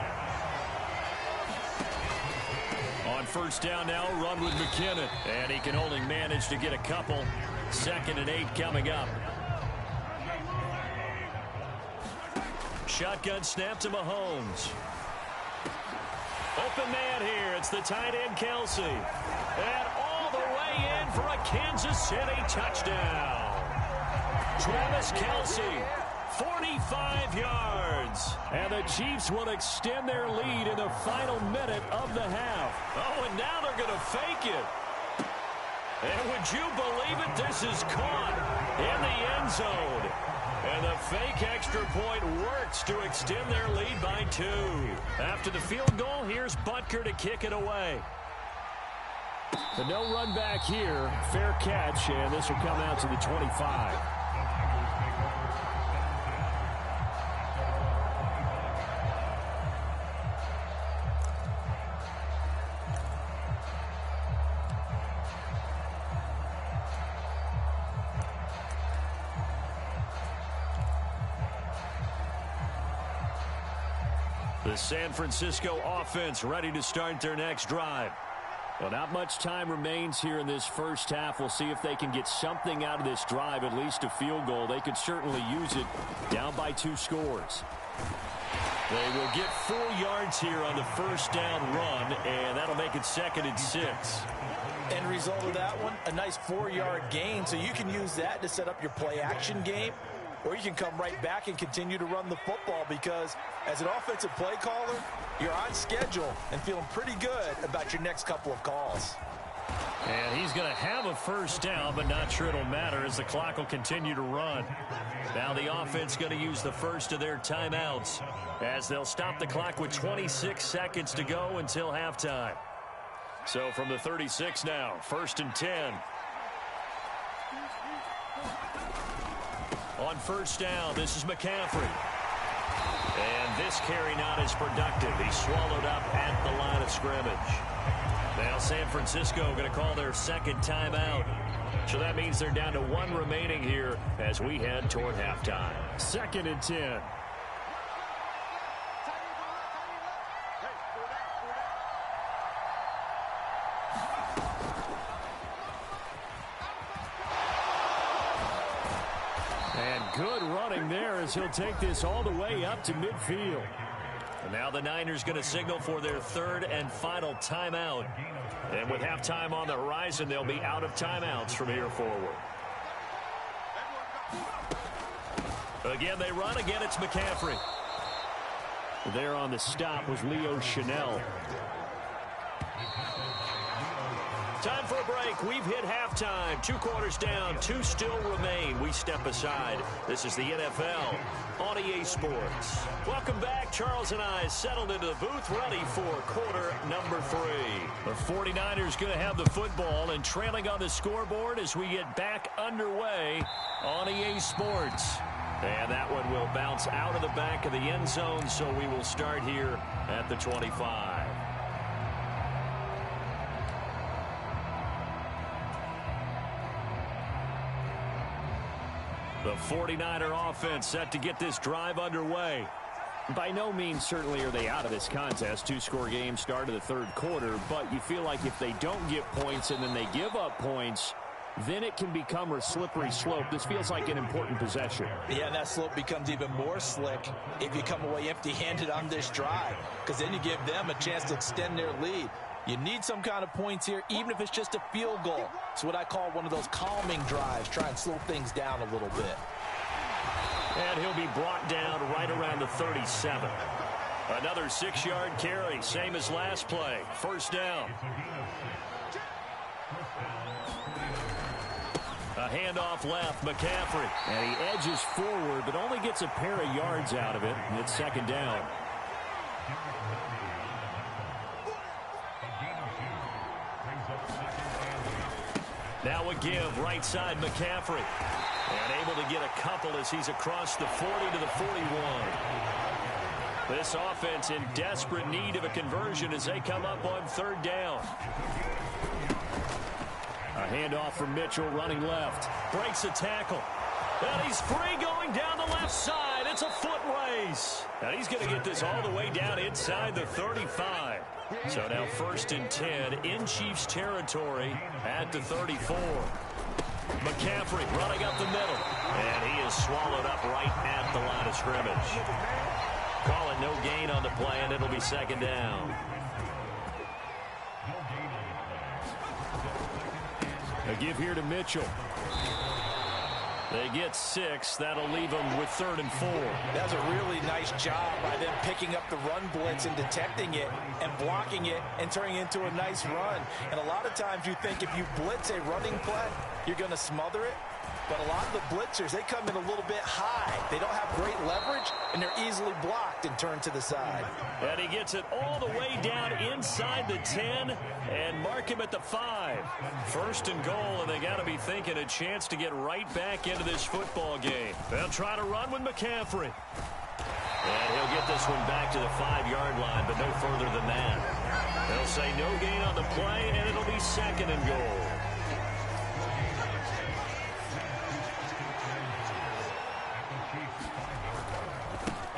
On 1st down now, run with McKinnon. And he can only manage to get a couple. 2nd and 8 coming up. Shotgun snap to Mahomes. Open man here. It's the tight end, Kelsey. And all the way in for a Kansas City touchdown. Travis Kelce, 45 yards. And the Chiefs will extend their lead in the final minute of the half. Oh, and now they're going to fake it. And would you believe it? This is caught in the end zone. And the fake extra point works to extend their lead by 2. After the field goal, here's Butker to kick it away. The no run back here. Fair catch, and this will come out to the 25. The San Francisco offense ready to start their next drive. Well, not much time remains here in this first half. We'll see if they can get something out of this drive, at least a field goal. They could certainly use it down by 2 scores. They will get 4 yards here on the 1st down run, and that'll make it 2nd and 6. End result of that one, a nice 4-yard gain, so you can use that to set up your play-action game, or you can come right back and continue to run the football because as an offensive play caller, you're on schedule and feeling pretty good about your next couple of calls. And he's going to have a first down, but not sure it'll matter as the clock will continue to run. Now the offense going to use the first of their timeouts as they'll stop the clock with 26 seconds to go until halftime. So from the 36 now, 1st and 10. On first down, this is McCaffrey. And this carry not as productive. He's swallowed up at the line of scrimmage. Now San Francisco going to call their second timeout. So that means they're down to 1 remaining here as we head toward halftime. 2nd and 10. And good running there as he'll take this all the way up to midfield. And now the Niners going to signal for their 3rd and final timeout. And with halftime on the horizon, they'll be out of timeouts from here forward. Again, they run. Again, it's McCaffrey. There on the stop was Leo Chanel. Time for a break. We've hit halftime. 2 quarters down. 2 still remain. We step aside. This is the NFL on EA Sports. Welcome back. Charles and I settled into the booth ready for quarter number 3. The 49ers going to have the football and trailing on the scoreboard as we get back underway on EA Sports. And that one will bounce out of the back of the end zone, so we will start here at the 25. The 49er offense set to get this drive underway. By no means certainly are they out of this contest. 2-score game start of the 3rd quarter, but you feel like if they don't get points and then they give up points, then it can become a slippery slope. This feels like an important possession. Yeah, that slope becomes even more slick if you come away empty-handed on this drive, because then you give them a chance to extend their lead. You need some kind of points here, even if it's just a field goal. It's what I call one of those calming drives. Try and slow things down a little bit. And he'll be brought down right around the 37. Another 6-yard carry, same as last play. First down. A handoff left, McCaffrey. And he edges forward, but only gets a pair of yards out of it. And it's 2nd down. Now a give, right side McCaffrey. And able to get a couple as he's across the 40 to the 41. This offense in desperate need of a conversion as they come up on 3rd down. A handoff from Mitchell running left. Breaks a tackle. And he's free going down the left side. It's a foot race. And he's going to get this all the way down inside the 35. So now 1st and 10 in Chiefs territory at the 34. McCaffrey running up the middle. And he is swallowed up right at the line of scrimmage. Call it no gain on the play, and it'll be 2nd down. A give here to Mitchell. They get 6. That'll leave them with 3rd and 4. That's a really nice job by them picking up the run blitz and detecting it and blocking it and turning it into a nice run. And a lot of times you think if you blitz a running play, you're going to smother it. But a lot of the blitzers, they come in a little bit high. They don't have great leverage, and they're easily blocked and turned to the side. And he gets it all the way down inside the 10 and mark him at the 5. 1st and goal, and they got to be thinking a chance to get right back into this football game. They'll try to run with McCaffrey. And he'll get this one back to the 5-yard line, but no further than that. They'll say no gain on the play, and it'll be 2nd and goal.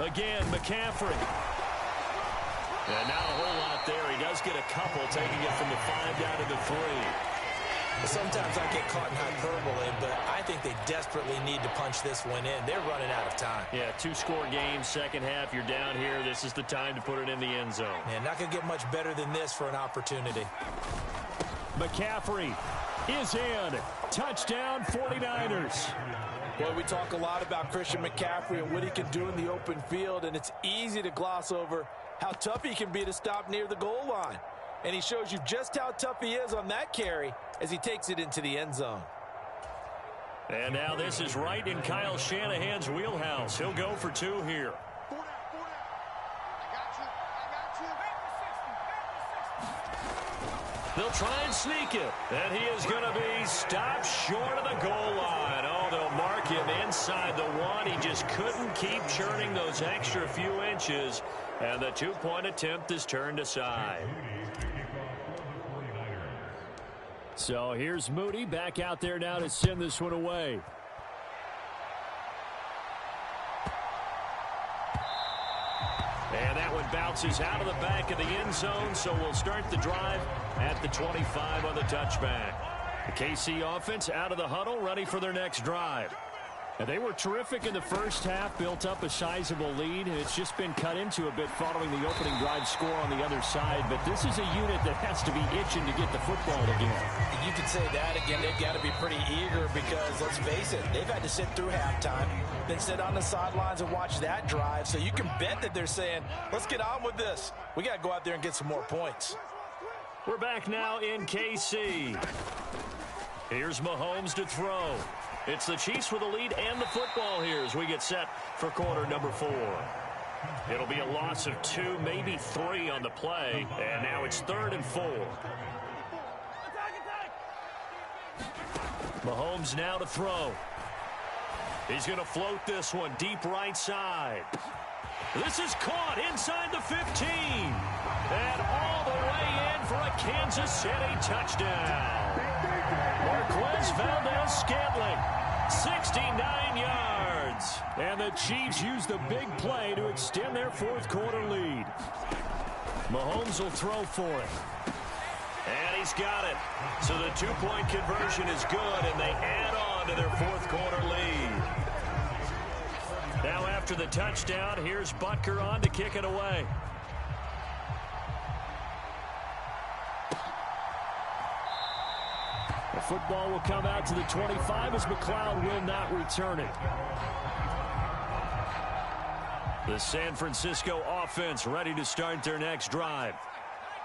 Again, McCaffrey. And not a whole lot there. He does get a couple, taking it from the 5 down to the 3. Sometimes I get caught in hyperbole, but I think they desperately need to punch this one in. They're running out of time. Yeah, 2-score game, 2nd half. You're down here. This is the time to put it in the end zone. Yeah, not going to get much better than this for an opportunity. McCaffrey is in. Touchdown, 49ers. Well, we talk a lot about Christian McCaffrey and what he can do in the open field, and it's easy to gloss over how tough he can be to stop near the goal line. And he shows you just how tough he is on that carry as he takes it into the end zone. And now this is right in Kyle Shanahan's wheelhouse. He'll go for 2 here. They'll try and sneak it. And he is going to be stopped short of the goal line. Oh, they'll mark him inside the 1. He just couldn't keep churning those extra few inches. And the 2-point attempt is turned aside. So here's Moody back out there now to send this one away. And that one bounces out of the back of the end zone, so we'll start the drive at the 25 on the touchback. The KC offense out of the huddle, ready for their next drive. And they were terrific in the first half, built up a sizable lead, and it's just been cut into a bit following the opening drive score on the other side. But this is a unit that has to be itching to get the football again. You could say that again. They've got to be pretty eager because, let's face it, they've had to sit through halftime, then sit on the sidelines and watch that drive. So you can bet that they're saying, let's get on with this. We got to go out there and get some more points. We're back now in KC. Here's Mahomes to throw. It's the Chiefs with the lead and the football here as we get set for quarter number 4. It'll be a loss of 2, maybe 3 on the play, and now it's 3rd and 4. Mahomes now to throw. He's going to float this one deep right side. This is caught inside the 15. And all the way in for a Kansas City touchdown. Marquez Valdez-Scantling, 69 yards. And the Chiefs use the big play to extend their 4th quarter lead. Mahomes will throw for it. And he's got it. So the 2-point conversion is good, and they add on to their 4th quarter lead. Now after the touchdown, here's Butker on to kick it away. The football will come out to the 25 as McLeod will not return it. The San Francisco offense ready to start their next drive.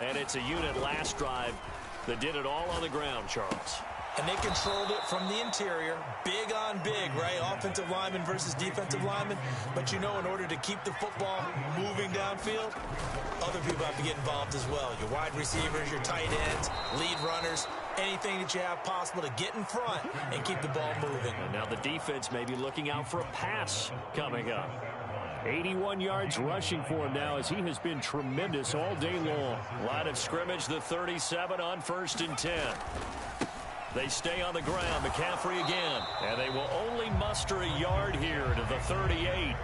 And it's a unit last drive that did it all on the ground, Charles. And they controlled it from the interior, big on big, right? Offensive lineman versus defensive lineman. But you know, in order to keep the football moving downfield, other people have to get involved as well. Your wide receivers, your tight ends, lead runners, anything that you have possible to get in front and keep the ball moving. And now the defense may be looking out for a pass coming up. 81 yards rushing for him now as he has been tremendous all day long. Line of scrimmage, the 37 on 1st and 10. They stay on the ground. McCaffrey again. And they will only muster a yard here to the 38.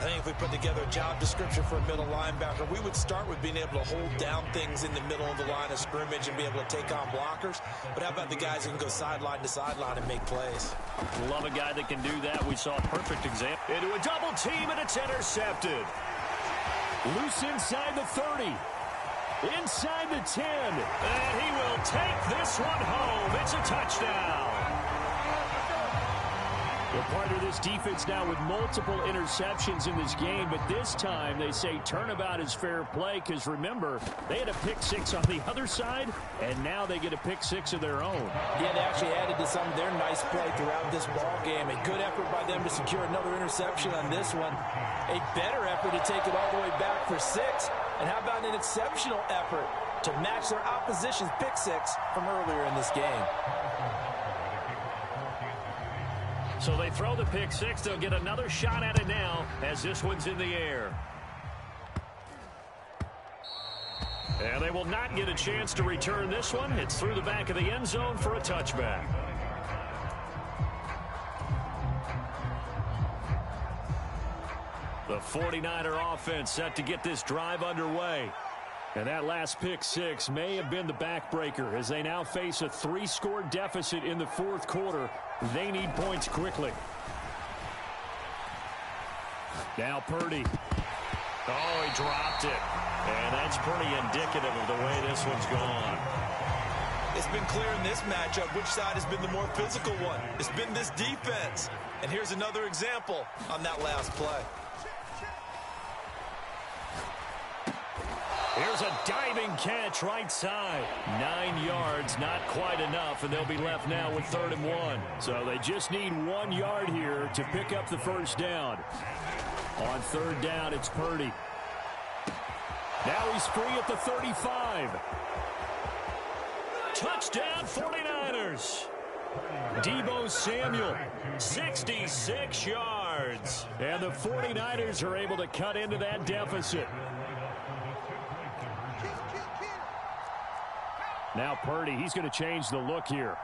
I think if we put together a job description for a middle linebacker, we would start with being able to hold down things in the middle of the line of scrimmage and be able to take on blockers. But how about the guys who can go sideline to sideline and make plays? Love a guy that can do that. We saw a perfect example. Into a double team, and it's intercepted. Loose inside the 30. Inside the 10. And he will take this one home. It's a touchdown. They're part of this defense now with multiple interceptions in this game, but this time they say turnabout is fair play because, remember, they had a pick 6 on the other side, and now they get a pick 6 of their own. Yeah, they actually added to some of their nice play throughout this ball game. A good effort by them to secure another interception on this one. A better effort to take it all the way back for 6. And how about an exceptional effort to match their opposition's pick 6 from earlier in this game? So they throw the pick 6. They'll get another shot at it now as this one's in the air. And they will not get a chance to return this one. It's through the back of the end zone for a touchback. The 49er offense set to get this drive underway. And that last pick 6 may have been the backbreaker as they now face a 3-score deficit in the 4th quarter. They need points quickly. Now Purdy. Oh, he dropped it. And that's pretty indicative of the way this one's gone. It's been clear in this matchup which side has been the more physical one. It's been this defense. And here's another example on that last play. Here's There's a diving catch right side. 9 yards, not quite enough, and they'll be left now with 3rd and 1. So they just need 1 yard here to pick up the first down. On 3rd down, it's Purdy. Now he's free at the 35. Touchdown 49ers. Deebo Samuel, 66 yards. And the 49ers are able to cut into that deficit. Now Purdy, he's going to change the look here.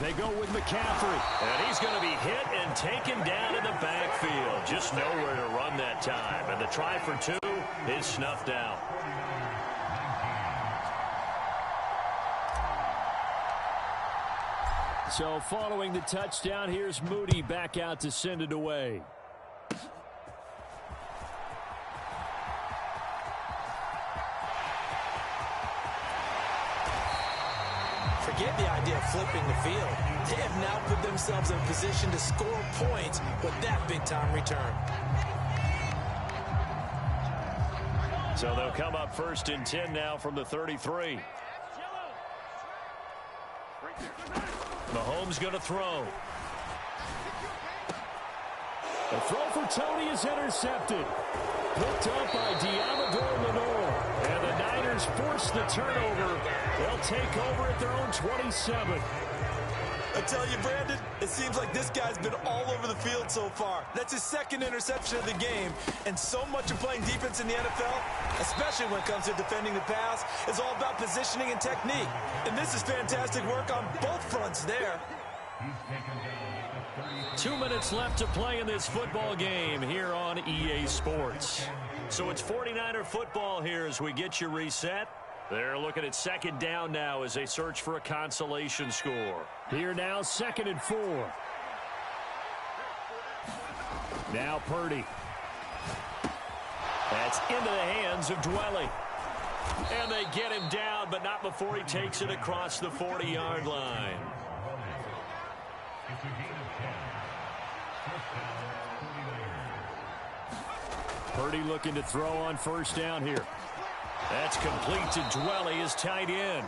They go with McCaffrey. And he's going to be hit and taken down in the backfield. Just nowhere to run that time. And the try for 2 is snuffed out. So following the touchdown, here's Moody back out to send it away. Forget the idea of flipping the field. They have now put themselves in a position to score points with that big-time return. So they'll come up 1st and 10 now from the 33. Mahomes going to throw. The throw for Tony is intercepted. Picked up by Diamador Lenore. And the Niners force the turnover. They'll take over at their own 27. I tell you, Brandon, it seems like this guy's been all over the field so far. That's his 2nd interception of the game. And so much of playing defense in the NFL, especially when it comes to defending the pass, is all about positioning and technique. And this is fantastic work on both fronts there. 2 minutes left to play in this football game here on EA Sports. So it's 49er football here as we get you reset. They're looking at 2nd down now as they search for a consolation score. Here now, 2nd and 4. Now Purdy. That's into the hands of Dwelly. And they get him down, but not before he takes it across the 40-yard line. Purdy looking to throw on 1st down here. That's complete to Dwelly, his tight end.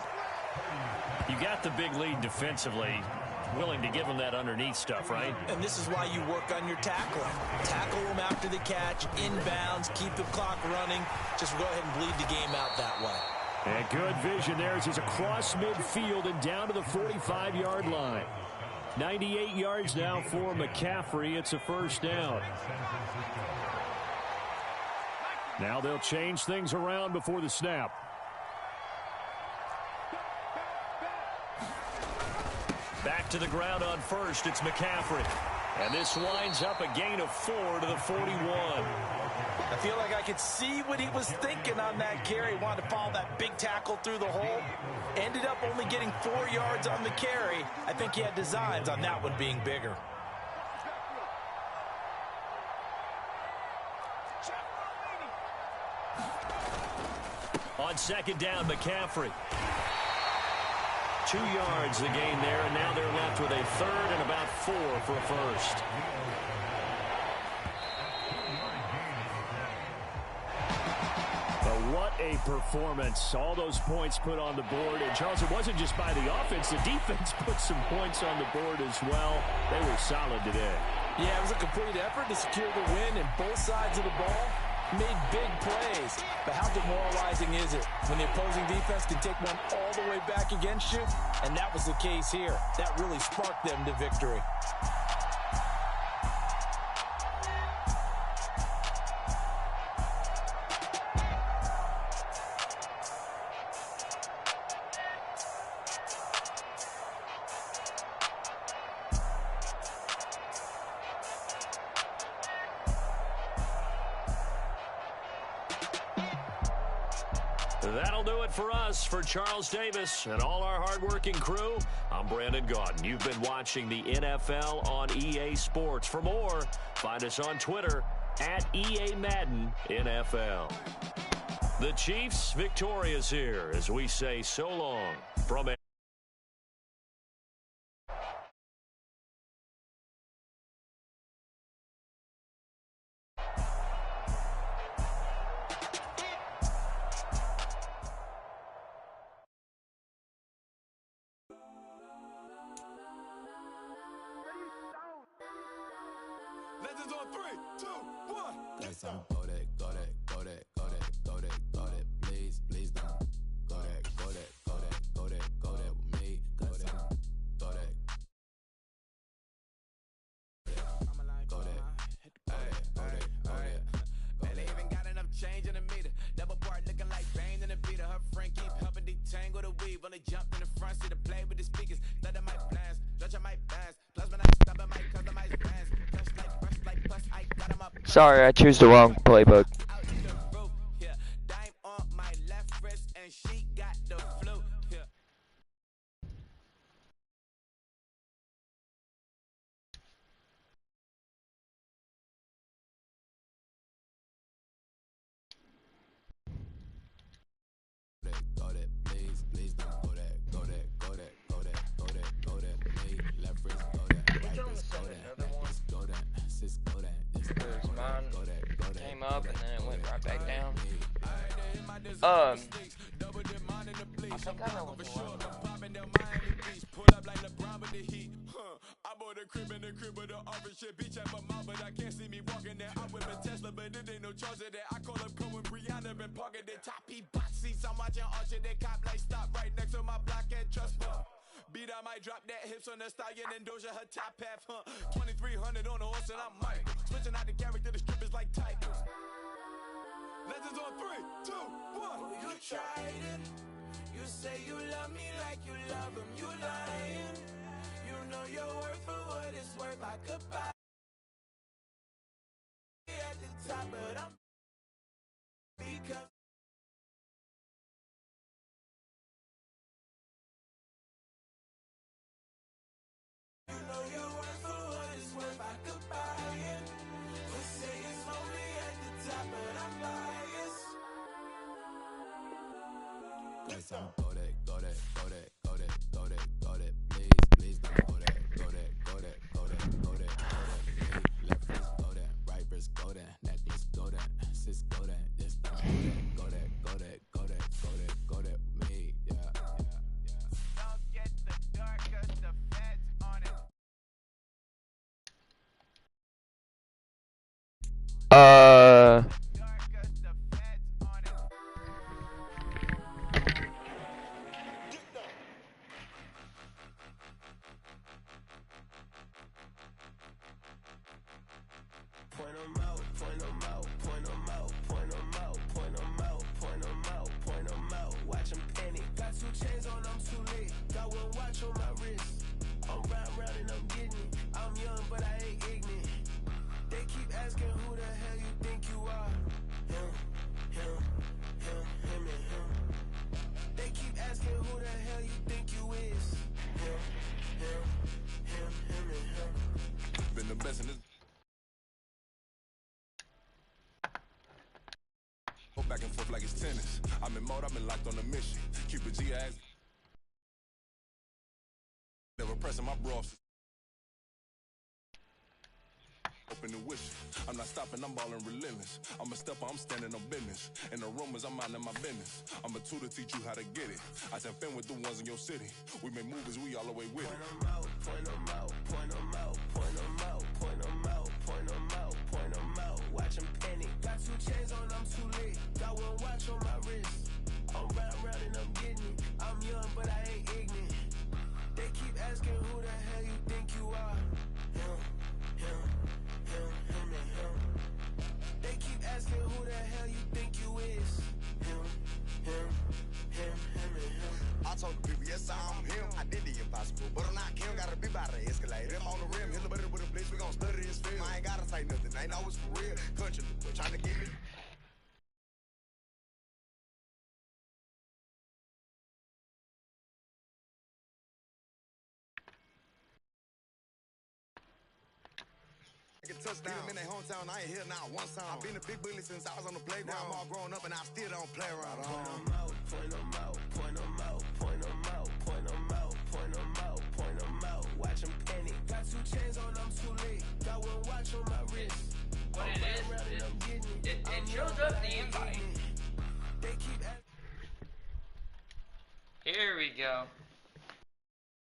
You got the big lead defensively. Willing to give him that underneath stuff, right? And this is why you work on your tackling. Tackle him after the catch, inbounds, keep the clock running. Just go ahead and bleed the game out that way. And good vision there as he's across midfield and down to the 45-yard line. 98 yards now for McCaffrey. It's a 1st down. Now they'll change things around before the snap. Back to the ground on 1st, it's McCaffrey. And this winds up a gain of 4 to the 41. I feel like I could see what he was thinking on that carry. He wanted to follow that big tackle through the hole. Ended up only getting 4 yards on the carry. I think he had designs on that one being bigger. On 2nd down, McCaffrey. 2 yards the gain there, and now they're left with a 3rd and about 4 for a 1st. But what a performance. All those points put on the board. And, Charles, it wasn't just by the offense. The defense put some points on the board as well. They were solid today. Yeah, it was a complete effort to secure the win, and both sides of the ball made big plays. But how demoralizing is it when the opposing defense can take one all the way back against you? And that was the case here. That really sparked them to victory. That'll do it for us. For Charles Davis and all our hardworking crew, I'm Brandon Gaudin. You've been watching the NFL on EA Sports. For more, find us on Twitter at EA Madden NFL. The Chiefs victorious here as we say so long from on 3, 2, 1. Let's go. Go that, go that, go that, go that, go that, go that. Please, please don't. Go that, go that, go that, go that, go that with me. Go that, go that. Go that. Man, they even got enough change in the meter. Double part looking like Bane in the beater. Her friend keep helping detangle the weave. Only jumped in the front seat to play with the speakers. Thunder my plans, judge my plans. Plus when I stop at my customize plans. Touch like brush like plus I got them up. Sorry, I choose the wrong playbook. Out the roof, yeah. Dime on my left wrist and she got the flu, yeah. Go that, please, please don't. Go that, go that, go that, go that, go that, go that. Me, left wrist, go that, right wrist, go that, left wrist, go that, sis, go that, this, go that, go that, go that. Came up and then it went right back down. I think I know what the one. Pull up like LeBron with the heat. I bought a crib in the crib with the orange shit. Beach at my mouth, but I can't see me walking there. I'm with a Tesla, but it ain't no charger there. I call up Cohen, Brianna, been parking the top P box seats. I'm watching Archer, they cop like stop right next to my block at Trust Fund. Beat, I might drop that hips on the stallion and Doja her top half, 2300 on the horse and I'm Mike. Switching out the character, the strippers like Titans. Legends on 3, 2, 1. You tried it. You say you love me like you love him. You lying. You know your worth for what it's worth. I could buy at the top, but I'm because you know your worth for what it's worth. I could buy it. They say it's only at the top, but I'm biased. Let's go that, go that, go that, go that, go that, go that. Please, please don't. Go that, go that, go that, go that, go that, go that. Me, left wrist, go that, right wrist, go that, necklace, go that, sis, go that, this, go that, go that, go that, go that, go that, go that. Me, yeah, yeah, yeah. Don't get the dark 'cause the feds on it. Point 'em out, point 'em out, point 'em out, point 'em out, point 'em out, point 'em out, point 'em out. Watch 'em panic. Got 2 chains on, I'm too late. Got 1 watch on my wrist. I'm round and I'm getting it. I'm young, but I ain't ignorant. They keep asking who the hell you think you are. Him, him, him, him, and him. They keep asking who the hell you think you is. Him, him, him, him, and him. Been the best in this. Go back and forth like it's tennis. I'm in mode, I've been locked on a mission. Keep a G ass. Never pressing my bros. Open and wishing. I'm not stopping, I'm balling relentless. I'm a stepper, I'm standing on business. In the rumors, I'm minding my business. I'm a tutor, teach you how to get it. I said, fin with the ones in your city. We make movies, we all the way with it. Point 'em out, point 'em out, point 'em out, point 'em out, point 'em out, point 'em out, point 'em out. Watch 'em panic. Got 2 chains on, I'm too late. Got 1 watch on my wrist. I'm round and I'm getting it. I'm young, but I ain't ignorant. They keep asking who the hell you think you are. Him, him, him, him, and him. They keep asking who the hell you think you is. Him, him, him, him, and him. I told the people, yes, I'm him. I did the impossible, but I'm not Kim. Gotta be by the escalator. Him on the rim, hit the butter with a blitz. We gon' study this film. I ain't gotta say nothing. Ain't know it's for real. Country, trying to get me. Touchdown. Beat 'em in their hometown, I ain't here now one time. I've been a big bully since I was on the playground. Now I'm all grown up and I still don't play around. Point 'em out, point 'em out, point 'em out, point 'em out, point 'em out, point 'em out, point 'em out. Watch 'em panic. Got 2 chains on, I'm too late. Got 1 watch on my wrist. What it is, it shows up the invite. They keep Here we go.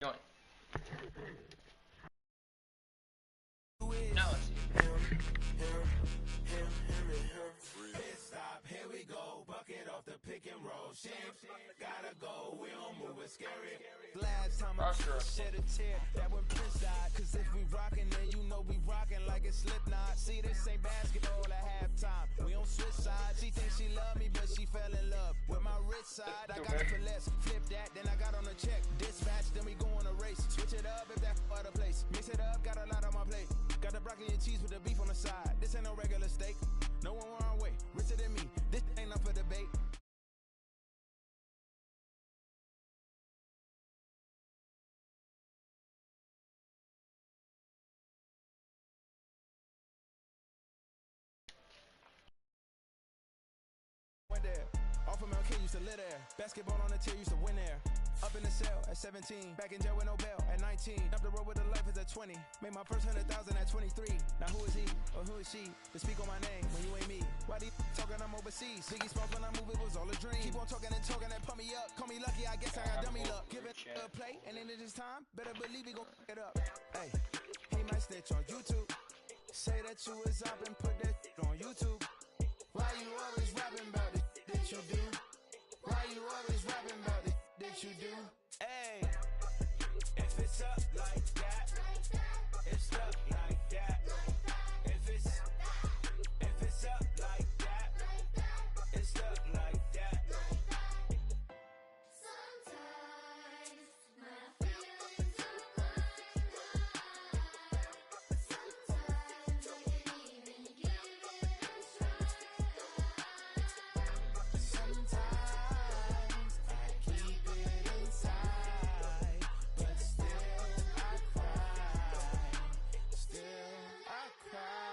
Join. No, it's Gotta go, we don't move it scary. Last time I shed a tear, that when Prince died. Cause if we rockin', then you know we rockin' like a Slipknot. See, this ain't basketball at halftime. We don't switch sides. She thinks she love me, but she fell in love with my rich side. I got for less, flip that, then I got on a check. Dispatch, then we go on a race. Switch it up if that other place. Mix it up, got a lot on my plate. Got the broccoli and cheese with the beef on the side. This ain't no regular steak. No one wrong way, richer than me. This ain't up for debate. Went there. Off of Mount King used to live there. Basketball on the tier used to win there. Up in the cell at 17. Back in jail with no bail at 19. Up the road with a life as at 20. Made my first 100,000 at 23. Now who is he or who is she to speak on my name when you ain't me? Why do you talking I'm overseas? Biggie Smalls when I move it was all a dream. Keep on talking and pump me up. Call me lucky, I guess I got dummy luck. Give it a play and then it is time. Better believe we gon' it up. Hey, he might snitch on YouTube. Say that you was up and put that on YouTube. Why you always rapping about it that you do? Why you always rapping about it that you do? Hey, if it's up like that, it's stuck like that. If it's up like that, it's stuck like that. Sometimes my feelings are blind. Sometimes I can even give it a try. Sometimes I keep it inside, but still I cry. Still I cry.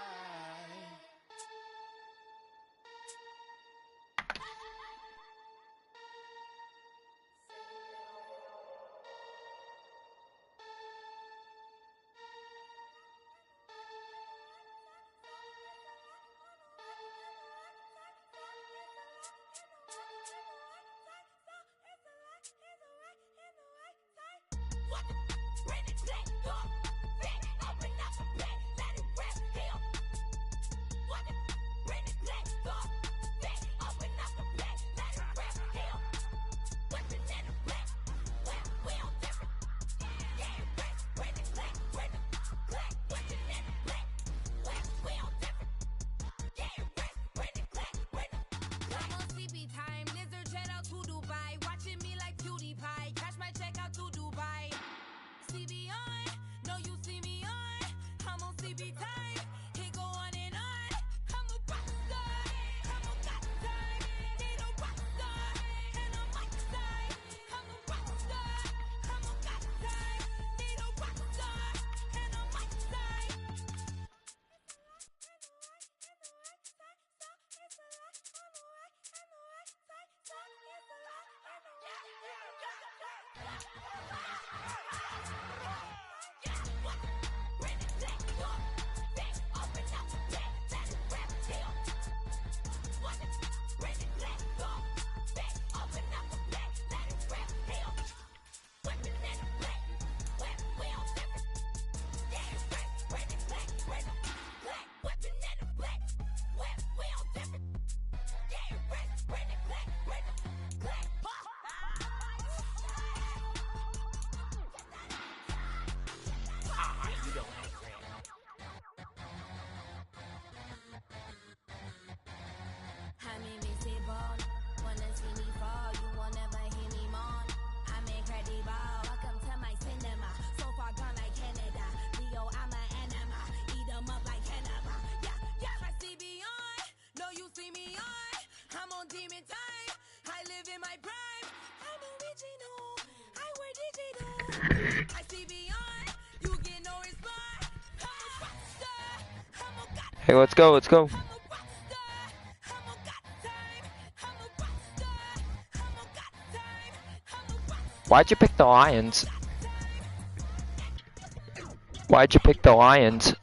Hey, let's go, let's go. Why'd you pick the Lions? Why'd you pick the Lions?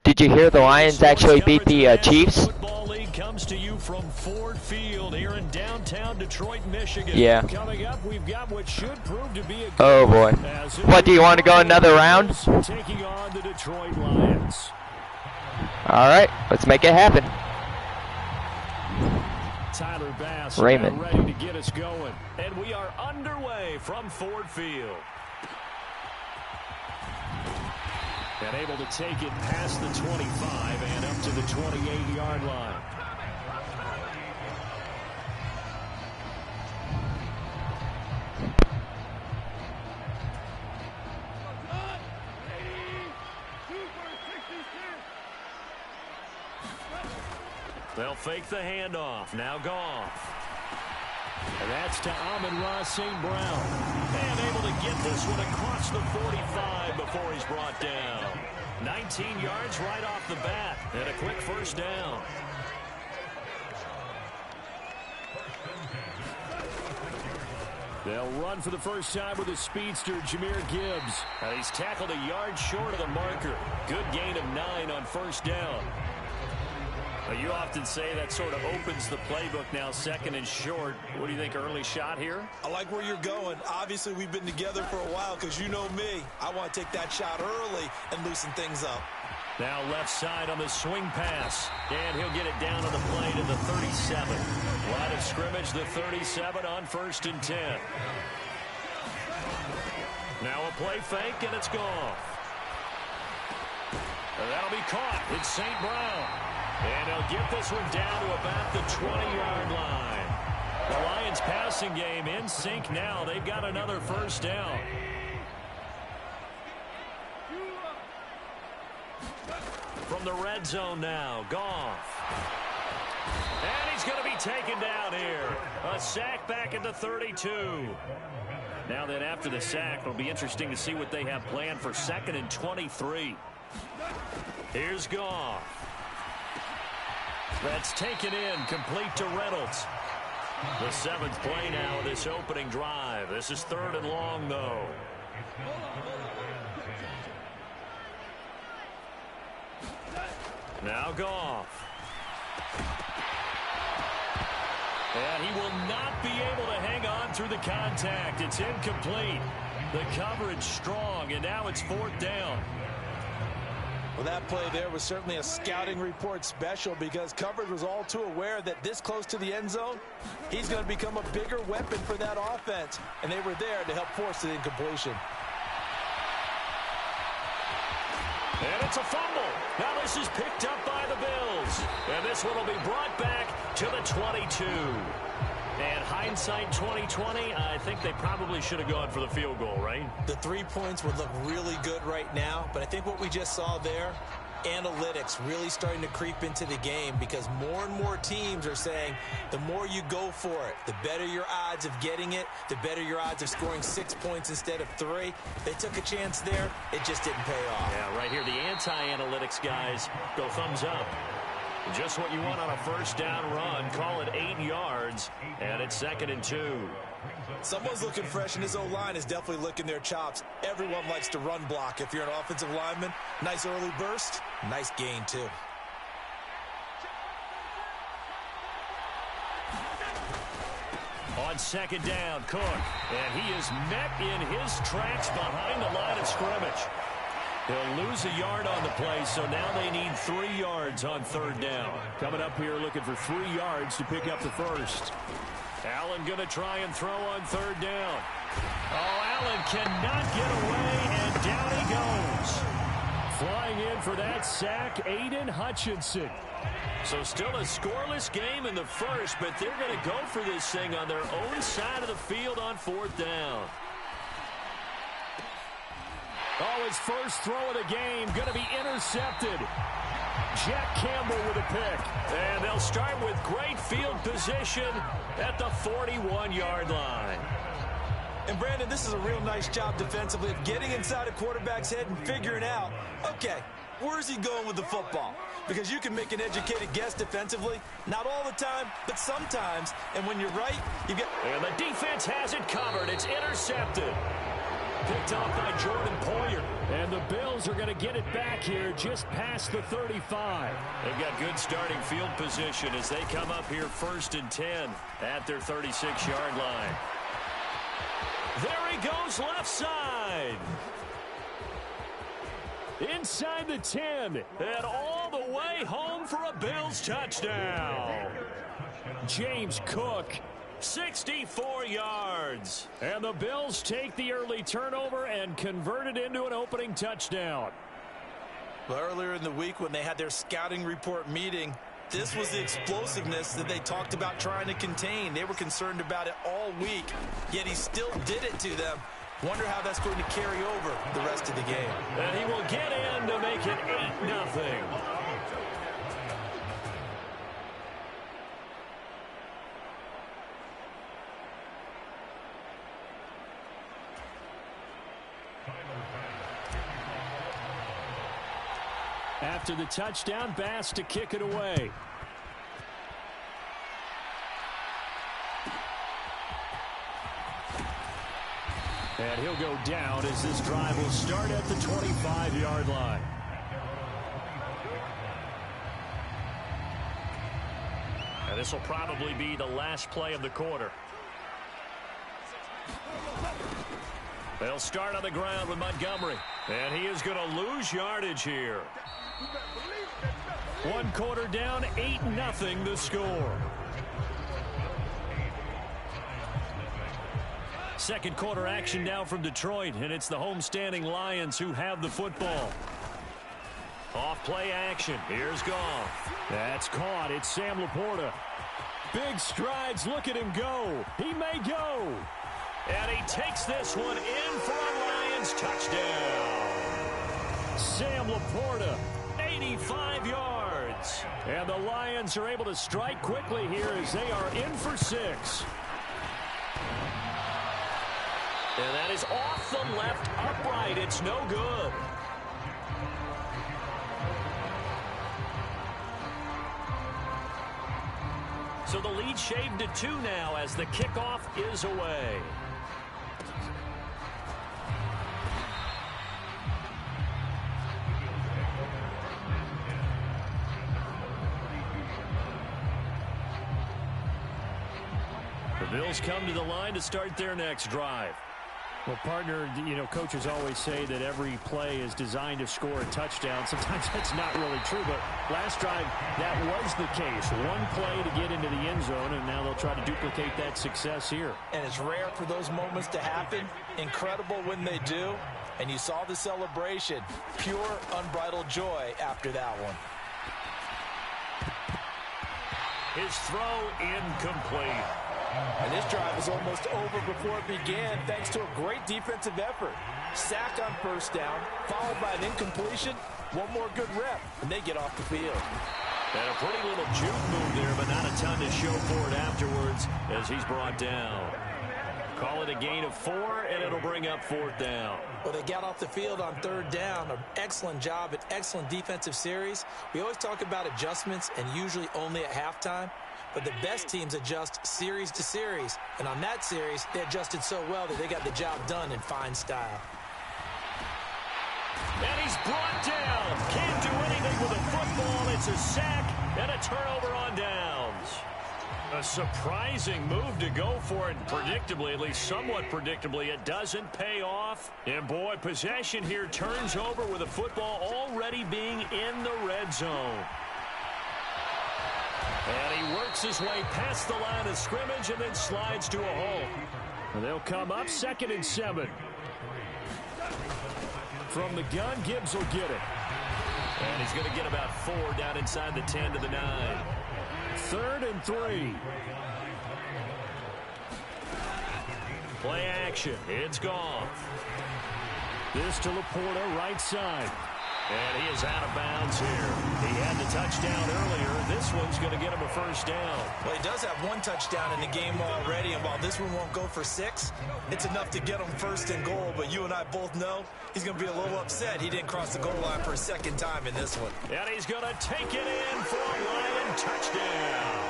Did you hear the Lions actually beat the Chiefs? Football League comes to you from Ford Field here in downtown Detroit, Michigan. Yeah. Coming up, we've got what should prove to be a Oh boy. What, do you want to go another round? taking on the Detroit Lions. All right, let's make it happen. Tyler Bass Raymond. ready to get us going. And we are underway from Ford Field. And able to take it past the 25 and up to the 28-yard line. They'll fake the handoff. Now Goff. And that's to Amon-Ra St. Brown. And able to get this one across the 45 before he's brought down. 19 yards right off the bat. And a quick first down. They'll run for the first time with a speedster, Jahmyr Gibbs. He's tackled a yard short of the marker. Good gain of 9 on first down. You often say that sort of opens the playbook now, second and short. What do you think, early shot here? I like where you're going. Obviously, we've been together for a while because you know me. I want to take that shot early and loosen things up. Now left side on the swing pass. And he'll get it down on the play to the 37. Line of scrimmage, the 37 on 1st and 10. Now a play fake, and it's gone. And that'll be caught. It's St. Brown. And he'll get this one down to about the 20-yard line. The Lions passing game in sync now. They've got another first down. From the red zone now, Goff. And he's going to be taken down here. A sack back at the 32. Now then, after the sack, it'll be interesting to see what they have planned for 2nd and 23. Here's Goff. That's taken in, complete to Reynolds. The 7th play now of this opening drive. This is 3rd and long, though. Now Goff. And he will not be able to hang on through the contact. It's incomplete. The coverage strong, and now it's 4th down. Well, that play there was certainly a scouting report special because coverage was all too aware that this close to the end zone, he's going to become a bigger weapon for that offense. And they were there to help force the incompletion. And it's a fumble. Now this is picked up by the Bills. And this one will be brought back to the 22. And hindsight 2020, I think they probably should have gone for the field goal, right? The 3 points would look really good right now, but I think what we just saw there, analytics really starting to creep into the game because more and more teams are saying the more you go for it, the better your odds of getting it, the better your odds of scoring 6 points instead of 3. They took a chance there. It just didn't pay off. Yeah, right here, the anti-analytics guys go thumbs up. Just what you want on a first down run. Call it 8 yards, and it's 2nd and 2. Someone's looking fresh, and his O-line is definitely licking their chops. Everyone likes to run block. If you're an offensive lineman, nice early burst, nice gain, too. On 2nd down, Cook, and he is met in his tracks behind the line of scrimmage. He'll lose a yard on the play, so now they need 3 yards on 3rd down. Coming up here looking for 3 yards to pick up the first. Allen going to try and throw on 3rd down. Oh, Allen cannot get away, and down he goes. Flying in for that sack, Aiden Hutchinson. So still a scoreless game in the first, but they're going to go for this thing on their own side of the field on 4th down. Oh, his first throw of the game going to be intercepted. Jack Campbell with a pick. And they'll start with great field position at the 41-yard line. And, Brandon, this is a real nice job defensively of getting inside a quarterback's head and figuring out, okay, where's he going with the football? Because you can make an educated guess defensively. Not all the time, but sometimes. And when you're right, you get... And the defense has it covered. It's intercepted. Picked off by Jordan Poyer. And the Bills are going to get it back here just past the 35. They've got good starting field position as they come up here 1st and 10 at their 36-yard line. There he goes left side. Inside the 10 and all the way home for a Bills touchdown. James Cook, 64 yards. And the Bills take the early turnover and convert it into an opening touchdown. Well, earlier in the week when they had their scouting report meeting, this was the explosiveness that they talked about trying to contain. They were concerned about it all week, yet he still did it to them. Wonder how that's going to carry over the rest of the game. And he will get in to make it 8-0. After the touchdown, Bass to kick it away. And he'll go down as this drive will start at the 25-yard line. And this will probably be the last play of the quarter. They'll start on the ground with Montgomery. And he is going to lose yardage here. 1 quarter down, 8-0 the score. Second quarter action now from Detroit, and it's the homestanding Lions who have the football. Off play action. Here's Goff. That's caught. It's Sam Laporta. Big strides. Look at him go. He may go. And he takes this one in for a Lions touchdown. Sam Laporta, 85 yards. And the Lions are able to strike quickly here as they are in for 6. And that is off the left upright. It's no good. So the lead shaved to 2 now as the kickoff is away. The Bills come to the line to start their next drive. Well, partner, you know, coaches always say that every play is designed to score a touchdown. Sometimes that's not really true, but last drive, that was the case. 1 play to get into the end zone, and now they'll try to duplicate that success here. And it's rare for those moments to happen. Incredible when they do. And you saw the celebration. Pure, unbridled joy after that one. His throw incomplete. And this drive is almost over before it began thanks to a great defensive effort. Sack on first down, followed by an incompletion. 1 more good rep, and they get off the field. And a pretty little juke move there, but not a ton to show for it afterwards as he's brought down. Call it a gain of 4, and it'll bring up 4th down. Well, they got off the field on 3rd down. An excellent job, an excellent defensive series. We always talk about adjustments, and usually only at halftime. But the best teams adjust series to series. And on that series, they adjusted so well that they got the job done in fine style. And he's brought down. Can't do anything with a football. It's a sack and a turnover on downs. A surprising move to go for it. Predictably, at least somewhat predictably, it doesn't pay off. And boy, possession here turns over with the football already being in the red zone. And he works his way past the line of scrimmage and then slides to a halt. And they'll come up 2nd and 7. From the gun, Gibbs will get it. And he's going to get about 4 down inside the 10 to the 9. 3rd and 3. Play action. It's gone. This to Laporta, right side. And he is out of bounds here. He had the touchdown earlier. This one's going to get him a 1st down. Well, he does have 1 touchdown in the game already, and while this one won't go for 6, it's enough to get him 1st and goal. But you and I both know he's going to be a little upset he didn't cross the goal line for a 2nd time in this one. And he's going to take it in for a Lion touchdown.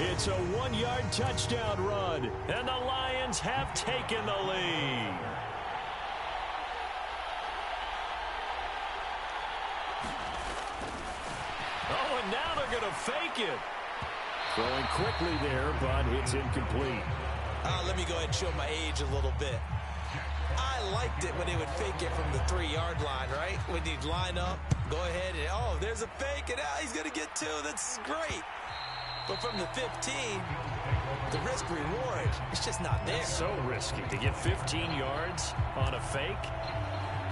It's a 1-yard touchdown run, and the Lions have taken the lead. Oh, and now they're going to fake it. Throwing quickly there, but it's incomplete. Let me go ahead and show my age a little bit. I liked it when they would fake it from the 3-yard line, right? When you'd line up, go ahead, and oh, there's a fake, and he's going to get 2. That's great. But from the 15, the risk-reward, it's just not there. It's so risky to get 15 yards on a fake.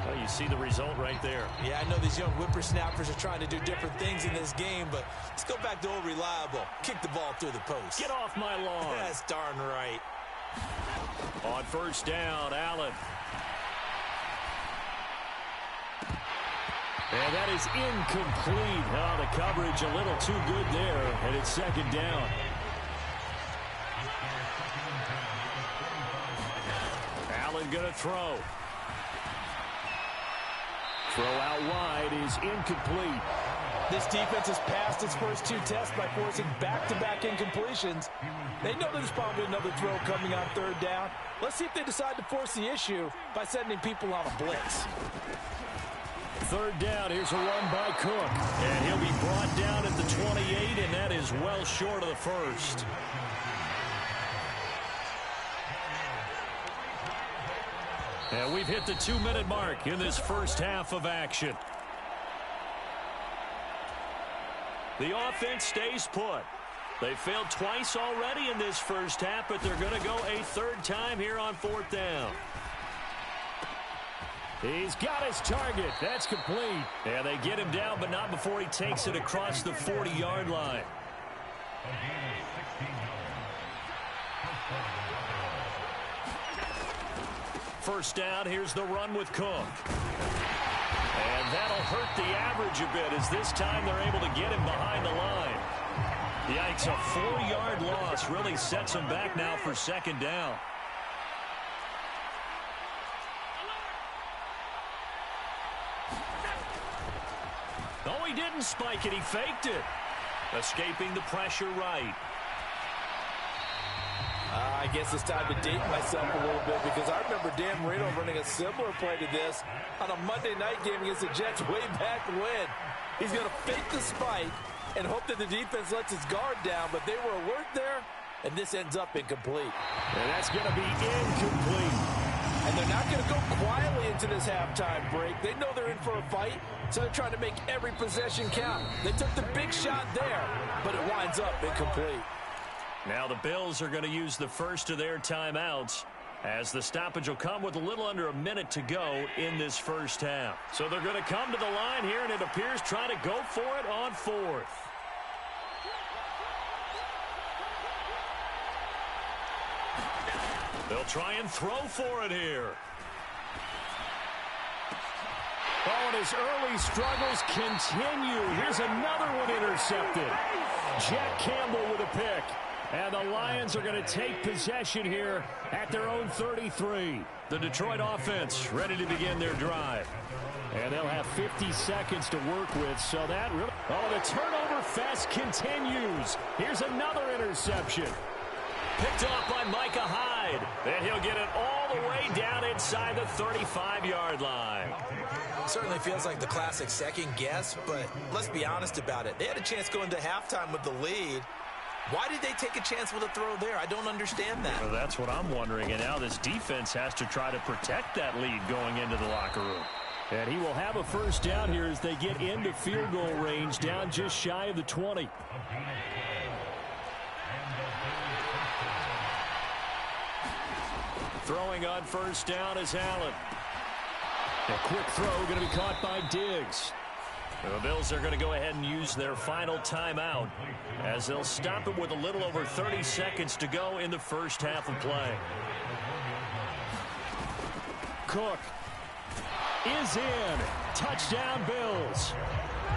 Well, you see the result right there. Yeah, I know these young whippersnappers are trying to do different things in this game, but let's go back to old reliable. Kick the ball through the post. Get off my lawn. That's darn right. On first down, Allen. And that is incomplete. Oh, the coverage a little too good there, and it's second down. Allen going to throw. Throw out wide is incomplete. This defense has passed its first 2 tests by forcing back-to-back incompletions. They know there's probably another throw coming on 3rd down. Let's see if they decide to force the issue by sending people on a blitz. 3rd down, here's a run by Cook. And he'll be brought down at the 28, and that is well short of the first. And we've hit the 2-minute mark in this first half of action. The offense stays put. They failed twice already in this first half, but they're going to go a 3rd time here on 4th down. He's got his target. That's complete. Yeah, they get him down, but not before he takes it across the 40-yard line. First down, here's the run with Cook. And that'll hurt the average a bit as this time they're able to get him behind the line. Yikes, a 4-yard loss really sets him back now for 2nd down. Oh, he didn't spike it. He faked it. Escaping the pressure right. I guess it's time to date myself a little bit because I remember Dan Marino running a similar play to this on a Monday night game against the Jets way back when. He's going to fake the spike and hope that the defense lets his guard down, but they were alert there, and this ends up incomplete. And that's going to be incomplete. And they're not going to go quietly into this halftime break. They know they're in for a fight, so they're trying to make every possession count. They took the big shot there, but it winds up incomplete. Now the Bills are going to use the first of their timeouts as the stoppage will come with a little under a minute to go in this first half. So they're going to come to the line here, and it appears trying to go for it on 4th. They'll try and throw for it here. Oh, and his early struggles continue. Here's another one intercepted. Jack Campbell with a pick. And the Lions are going to take possession here at their own 33. The Detroit offense ready to begin their drive. And they'll have 50 seconds to work with, so that really... Oh, the turnover fest continues. Here's another interception. Picked off by Micah Hyde. And he'll get it all the way down inside the 35-yard line. Certainly feels like the classic second guess, but let's be honest about it. They had a chance going into halftime with the lead. Why did they take a chance with a throw there? I don't understand that. Well, that's what I'm wondering. And now this defense has to try to protect that lead going into the locker room. And he will have a first down here as they get into field goal range, down just shy of the 20. Throwing on first down is Allen. A quick throw going to be caught by Diggs. The Bills are going to go ahead and use their final timeout as they'll stop it with a little over 30 seconds to go in the first half of play. Cook is in. Touchdown, Bills.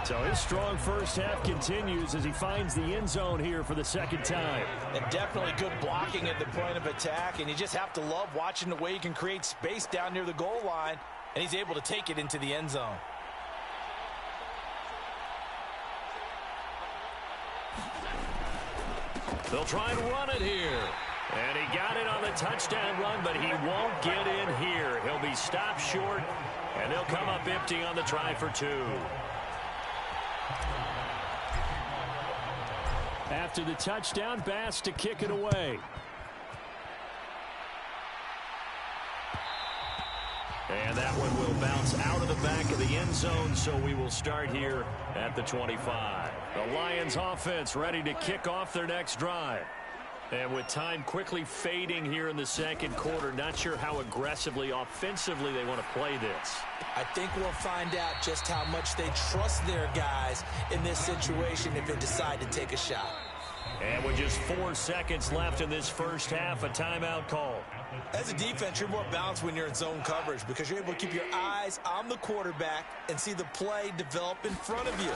So his strong first half continues as he finds the end zone here for the 2nd time. And definitely good blocking at the point of attack, and you just have to love watching the way he can create space down near the goal line, and he's able to take it into the end zone. They'll try and run it here. And he got it on the touchdown run, but he won't get in here. He'll be stopped short, and they'll come up empty on the try for 2. After the touchdown, Bass to kick it away. And that one will bounce out of the back of the end zone, so we will start here at the 25. The Lions offense ready to kick off their next drive. And with time quickly fading here in the second quarter, not sure how aggressively, offensively they want to play this. I think we'll find out just how much they trust their guys in this situation if they decide to take a shot. And with just 4 seconds left in this first half, a timeout call. As a defense, you're more balanced when you're in zone coverage because you're able to keep your eyes on the quarterback and see the play develop in front of you.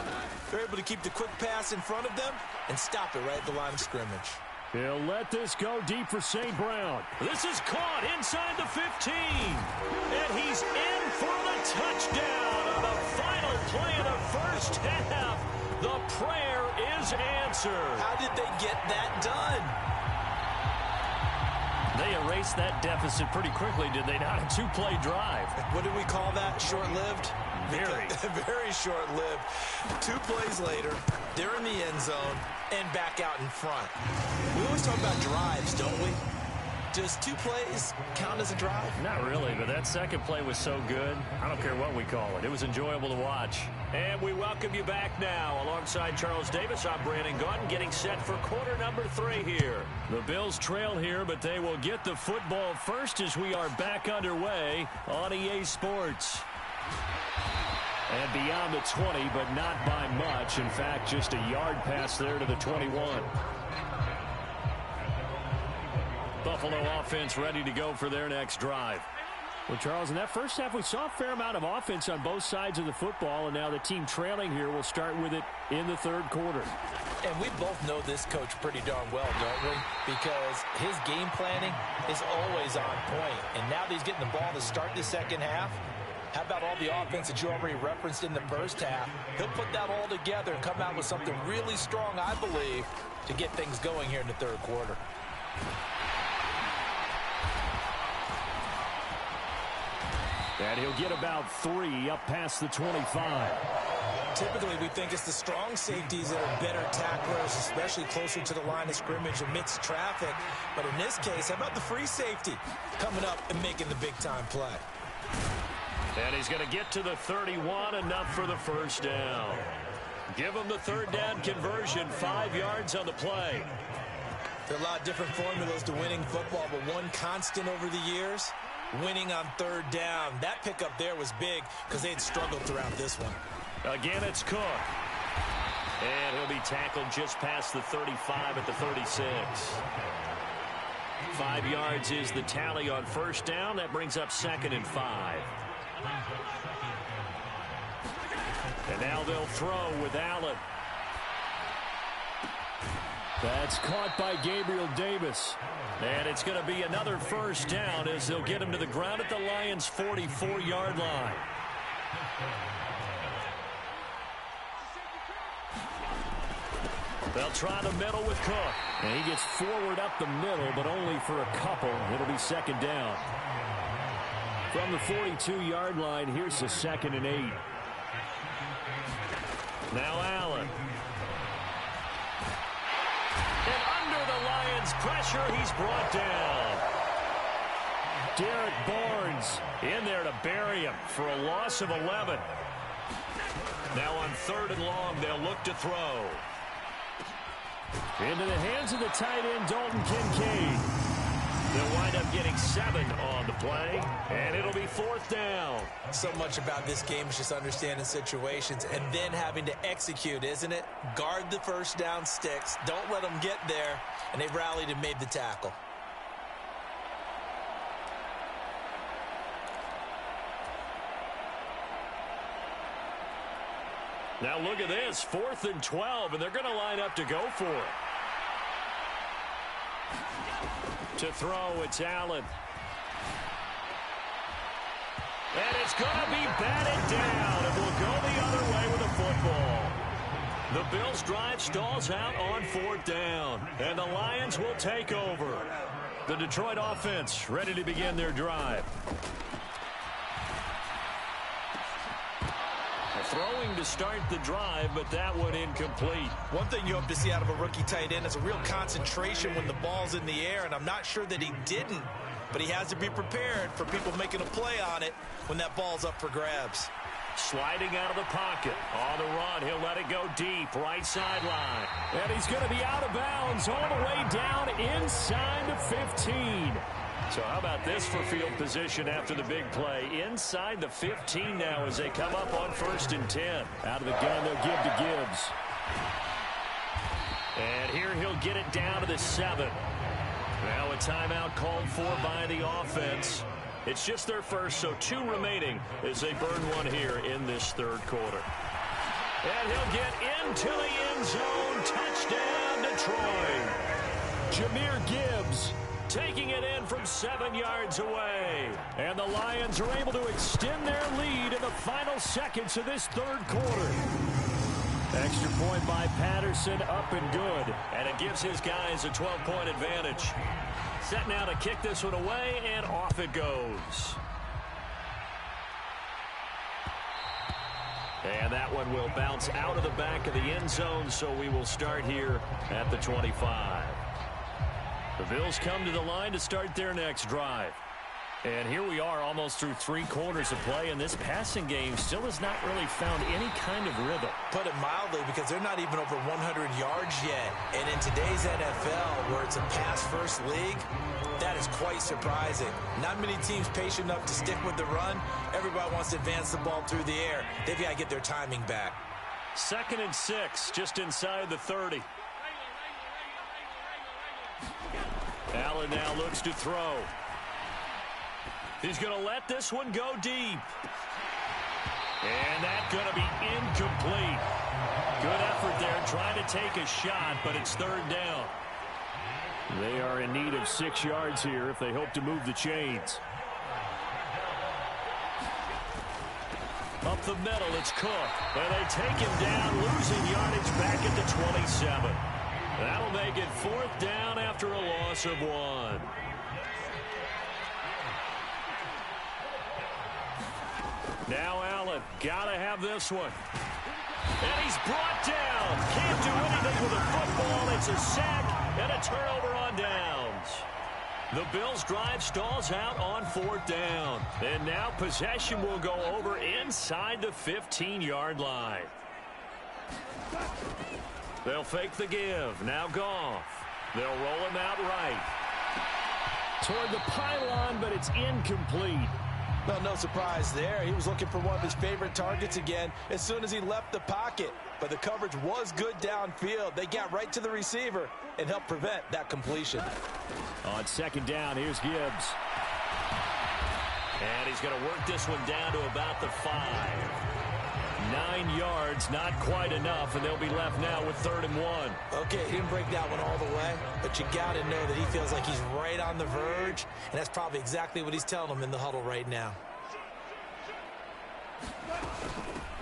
You're able to keep the quick pass in front of them and stop it right at the line of scrimmage. He'll let this go deep for St. Brown. This is caught inside the 15. And he's in for the touchdown on the final play of the first half. The prayer is answered. How did they get that done? They erased that deficit pretty quickly, did they not? A 2-play drive. What did we call that? Short-lived? Very. Very short-lived. 2 plays later, they're in the end zone and back out in front. We always talk about drives, don't we? Does 2 plays count as a drive? Not really, but that second play was so good. I don't care what we call it. It was enjoyable to watch. And we welcome you back now. Alongside Charles Davis, I'm Brandon Gaudin, getting set for quarter number 3 here. The Bills trail here, but they will get the football first as we are back underway on EA Sports. And beyond the 20, but not by much. In fact, just a yard pass there to the 21. Buffalo offense ready to go for their next drive. Well, Charles, in that first half, we saw a fair amount of offense on both sides of the football, and now the team trailing here will start with it in the third quarter. And we both know this coach pretty darn well, don't we? Because his game planning is always on point. And now that he's getting the ball to start the second half, how about all the offense that you already referenced in the first half? He'll put that all together and come out with something really strong, I believe, to get things going here in the third quarter. And he'll get about 3 up past the 25. Typically, we think it's the strong safeties that are better tacklers, especially closer to the line of scrimmage amidst traffic. But in this case, how about the free safety coming up and making the big-time play? And he's going to get to the 31, enough for the first down. Give him the third down conversion, 5 yards on the play. There are a lot of different formulas to winning football, but one constant over the years, winning on third down. That pickup there was big because they had struggled throughout this one. Again, it's Cook. And he'll be tackled just past the 35 at the 36. 5 yards is the tally on first down. That brings up 2nd and 5. And now they'll throw with Allen. That's caught by Gabriel Davis. And it's going to be another first down as they'll get him to the ground at the Lions' 44-yard line. They'll try the middle with Cook. And he gets forward up the middle, but only for a couple. It'll be 2nd down. From the 42-yard line, here's the 2nd and 8. Now Allen. And under the Lions' pressure, he's brought down. Derek Barnes in there to bury him for a loss of 11. Now on 3rd and long, they'll look to throw. Into the hands of the tight end, Dalton Kincaid. They'll wind up getting 7 on the play, and it'll be 4th down. So much about this game is just understanding situations and then having to execute, isn't it? Guard the first down sticks. Don't let them get there, and they've rallied and made the tackle. Now look at this, 4th and 12, and they're going to line up to go for it. To throw, it's Allen. And it's going to be batted down, and we'll go the other way with the football. The Bills' drive stalls out on 4th down, and the Lions will take over. The Detroit offense ready to begin their drive. Throwing to start the drive, but that one incomplete. One thing you hope to see out of a rookie tight end is a real concentration when the ball's in the air, and I'm not sure that he didn't but he has to be prepared for people making a play on it when that ball's up for grabs. Sliding out of the pocket. On the run, he'll let it go deep, right sideline. And he's going to be out of bounds all the way down inside the 15. So how about this for field position after the big play? Inside the 15 now as they come up on 1st and 10. Out of the gun, they'll give to Gibbs. And here he'll get it down to the 7. Now a timeout called for by the offense. It's just their first, so 2 remaining as they burn one here in this 3rd quarter. And he'll get into the end zone. Touchdown, Detroit. Jahmyr Gibbs taking it in from 7 yards away. And the Lions are able to extend their lead in the final seconds of this 3rd quarter. Extra point by Patterson, up and good. And it gives his guys a 12-point advantage. Set now to kick this one away, and off it goes. And that one will bounce out of the back of the end zone, so we will start here at the 25. The Bills come to the line to start their next drive. And here we are almost through 3 quarters of play, and this passing game still has not really found any kind of rhythm. Put it mildly, because they're not even over 100 yards yet. And in today's NFL, where it's a pass-first league, that is quite surprising. Not many teams patient enough to stick with the run. Everybody wants to advance the ball through the air. They've got to get their timing back. 2nd and 6, just inside the 30. Allen now looks to throw. He's going to let this one go deep. And that's going to be incomplete. Good effort there trying to take a shot, but it's 3rd down. They are in need of 6 yards here if they hope to move the chains. Up the middle, it's Cook. And they take him down, losing yardage back at the 27. That'll make it 4th down after a loss of 1. Now Allen, gotta have this one. And he's brought down. Can't do anything with a football. It's a sack and a turnover on downs. The Bills' drive stalls out on 4th down. And now possession will go over inside the 15-yard line. They'll fake the give. Now Goff. They'll roll him out right. Toward the pylon, but it's incomplete. Well, no surprise there. He was looking for one of his favorite targets again as soon as he left the pocket. But the coverage was good downfield. They got right to the receiver and helped prevent that completion. On 2nd down, here's Gibbs. And he's going to work this one down to about the 5. 9 yards, not quite enough, and they'll be left now with 3rd and 1. Okay, he didn't break that one all the way, but you got to know that he feels like he's right on the verge, and that's probably exactly what he's telling them in the huddle right now.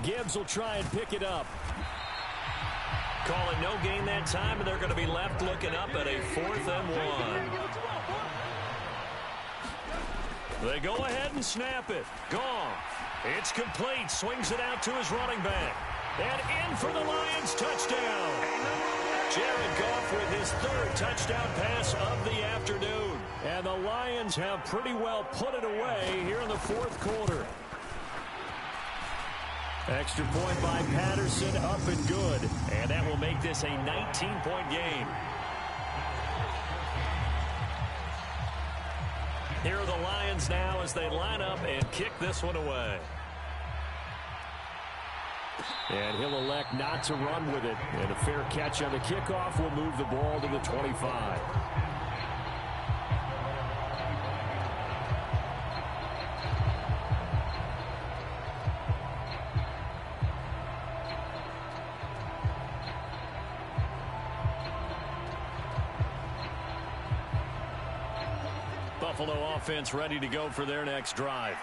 Gibbs will try and pick it up. Calling no gain that time, and they're going to be left looking up at a 4th and 1. They go ahead and snap it. Goff. It's complete. Swings it out to his running back. And in for the Lions touchdown. Jared Goff with his 3rd touchdown pass of the afternoon. And the Lions have pretty well put it away here in the 4th quarter. Extra point by Patterson, up and good. And that will make this a 19-point game. Here are the Lions now as they line up and kick this one away. And he'll elect not to run with it. And a fair catch on the kickoff will move the ball to the 25. Buffalo offense ready to go for their next drive.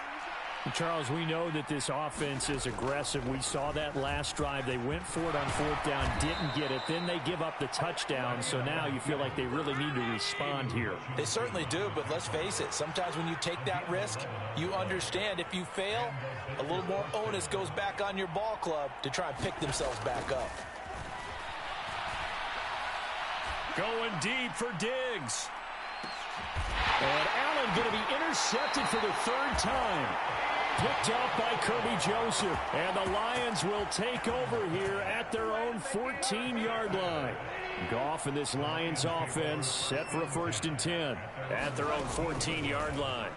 Charles, we know that this offense is aggressive. We saw that last drive. They went for it on 4th down, didn't get it. Then they give up the touchdown. So now you feel like they really need to respond here. They certainly do, but let's face it. Sometimes when you take that risk, you understand if you fail, a little more onus goes back on your ball club to try and pick themselves back up. Going deep for Diggs. And Allen Allen going to be intercepted for the third time. Picked up by Kirby Joseph. And the Lions will take over here at their own 14-yard line. Goff and this Lions offense set for a 1st and 10 at their own 14-yard line.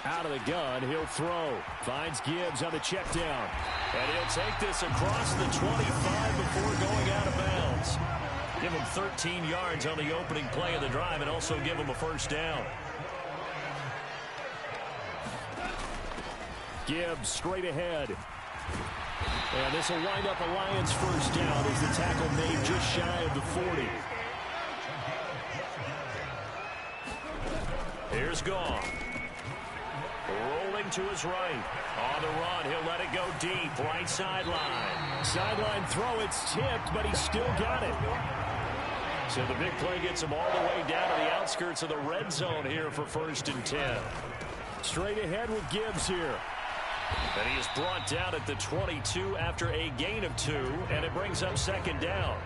Out of the gun, he'll throw. Finds Gibbs on the check down. And he'll take this across the 25 before going out of bounds. Give him 13 yards on the opening play of the drive and also give him a 1st down. Gibbs straight ahead. And this will wind up a Lions 1st down as the tackle made just shy of the 40. Here's Goff. Rolling to his right. On the run, he'll let it go deep. Right sideline. Sideline throw, it's tipped, but he's still got it. So the big play gets him all the way down to the outskirts of the red zone here for 1st and 10. Straight ahead with Gibbs here. And he is brought down at the 22 after a gain of 2, and it brings up 2nd down.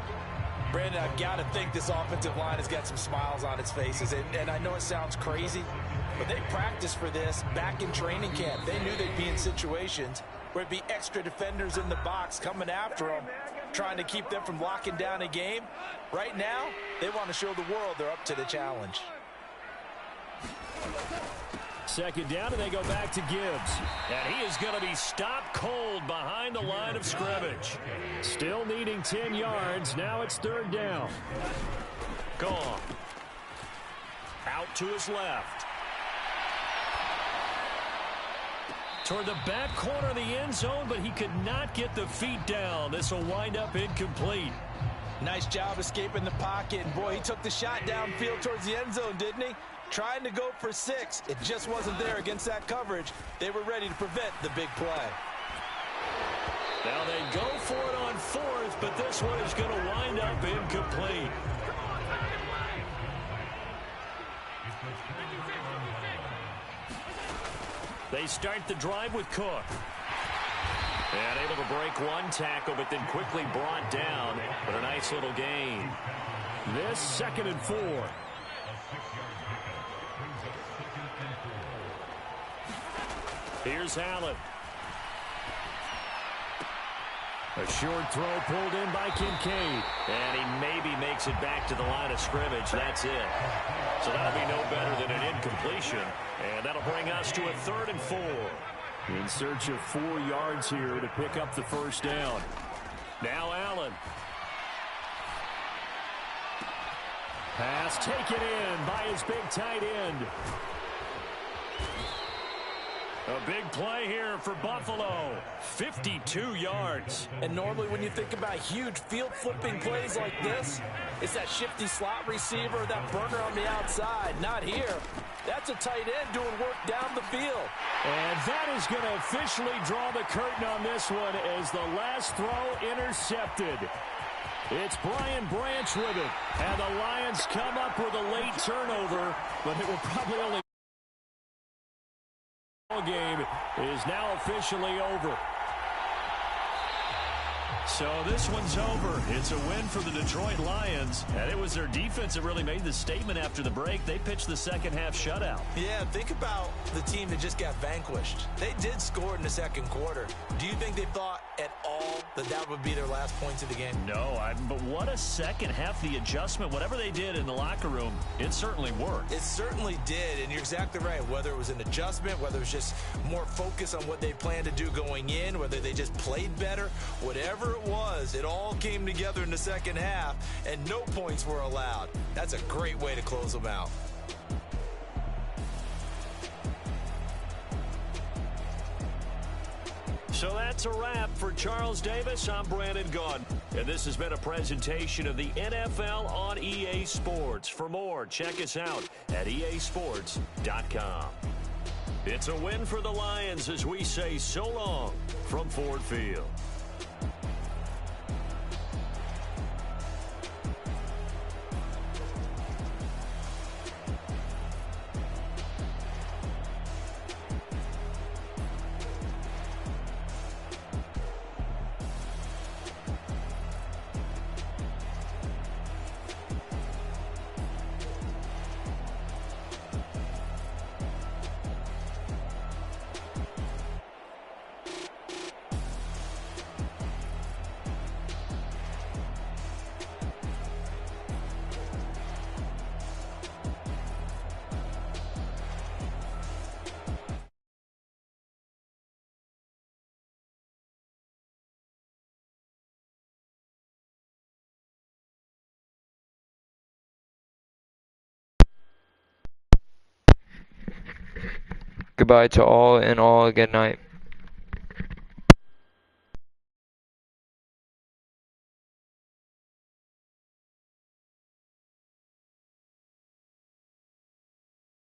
Brandon, I've got to think this offensive line has got some smiles on its faces. And I know it sounds crazy, but they practiced for this back in training camp. They knew they'd be in situations where it'd be extra defenders in the box coming after them, trying to keep them from locking down a game. Right now, they want to show the world they're up to the challenge. 2nd down, and they go back to Gibbs. And he is going to be stopped cold behind the line of scrimmage. Still needing 10 yards. Now it's 3rd down. Gone. Out to his left. Toward the back corner of the end zone, but he could not get the feet down. This will wind up incomplete. Nice job escaping the pocket. And boy, he took the shot downfield towards the end zone, didn't he? Trying to go for 6. It just wasn't there against that coverage. They were ready to prevent the big play. Now they go for it on 4th, but this one is going to wind up incomplete. They start the drive with Cook. And able to break one tackle, but then quickly brought down. But a nice little gain. This 2nd and 4. Here's Allen. A short throw pulled in by Kincaid. And he maybe makes it back to the line of scrimmage. That's it. So that'll be no better than an incompletion. And that'll bring us to a 3rd and 4. In search of 4 yards here to pick up the 1st down. Now Allen. Pass taken in by his big tight end. A big play here for Buffalo. 52 yards. And normally when you think about huge field-flipping plays like this, it's that shifty slot receiver, that burner on the outside. Not here. That's a tight end doing work down the field. And that is going to officially draw the curtain on this one as the last throw intercepted. It's Brian Branch with it. And the Lions come up with a late turnover, but it will probably only game is now officially over. So this one's over. It's a win for the Detroit Lions. And it was their defense that really made the statement after the break. They pitched the second half shutout. Yeah, think about the team that just got vanquished. They did score in the 2nd quarter. Do you think they thought at all that that would be their last points of the game? No, but what a second half. The adjustment, whatever they did in the locker room, it certainly worked. It certainly did, and you're exactly right. Whether it was an adjustment, whether it was just more focus on what they planned to do going in, whether they just played better, whatever it was, it all came together in the second half, and no points were allowed. That's a great way to close them out. So that's a wrap for Charles Davis. I'm Brandon Gaudin. And this has been a presentation of the NFL on EA Sports. For more, check us out at easports.com. It's a win for the Lions as we say so long from Ford Field. Goodbye to all and all. Good night.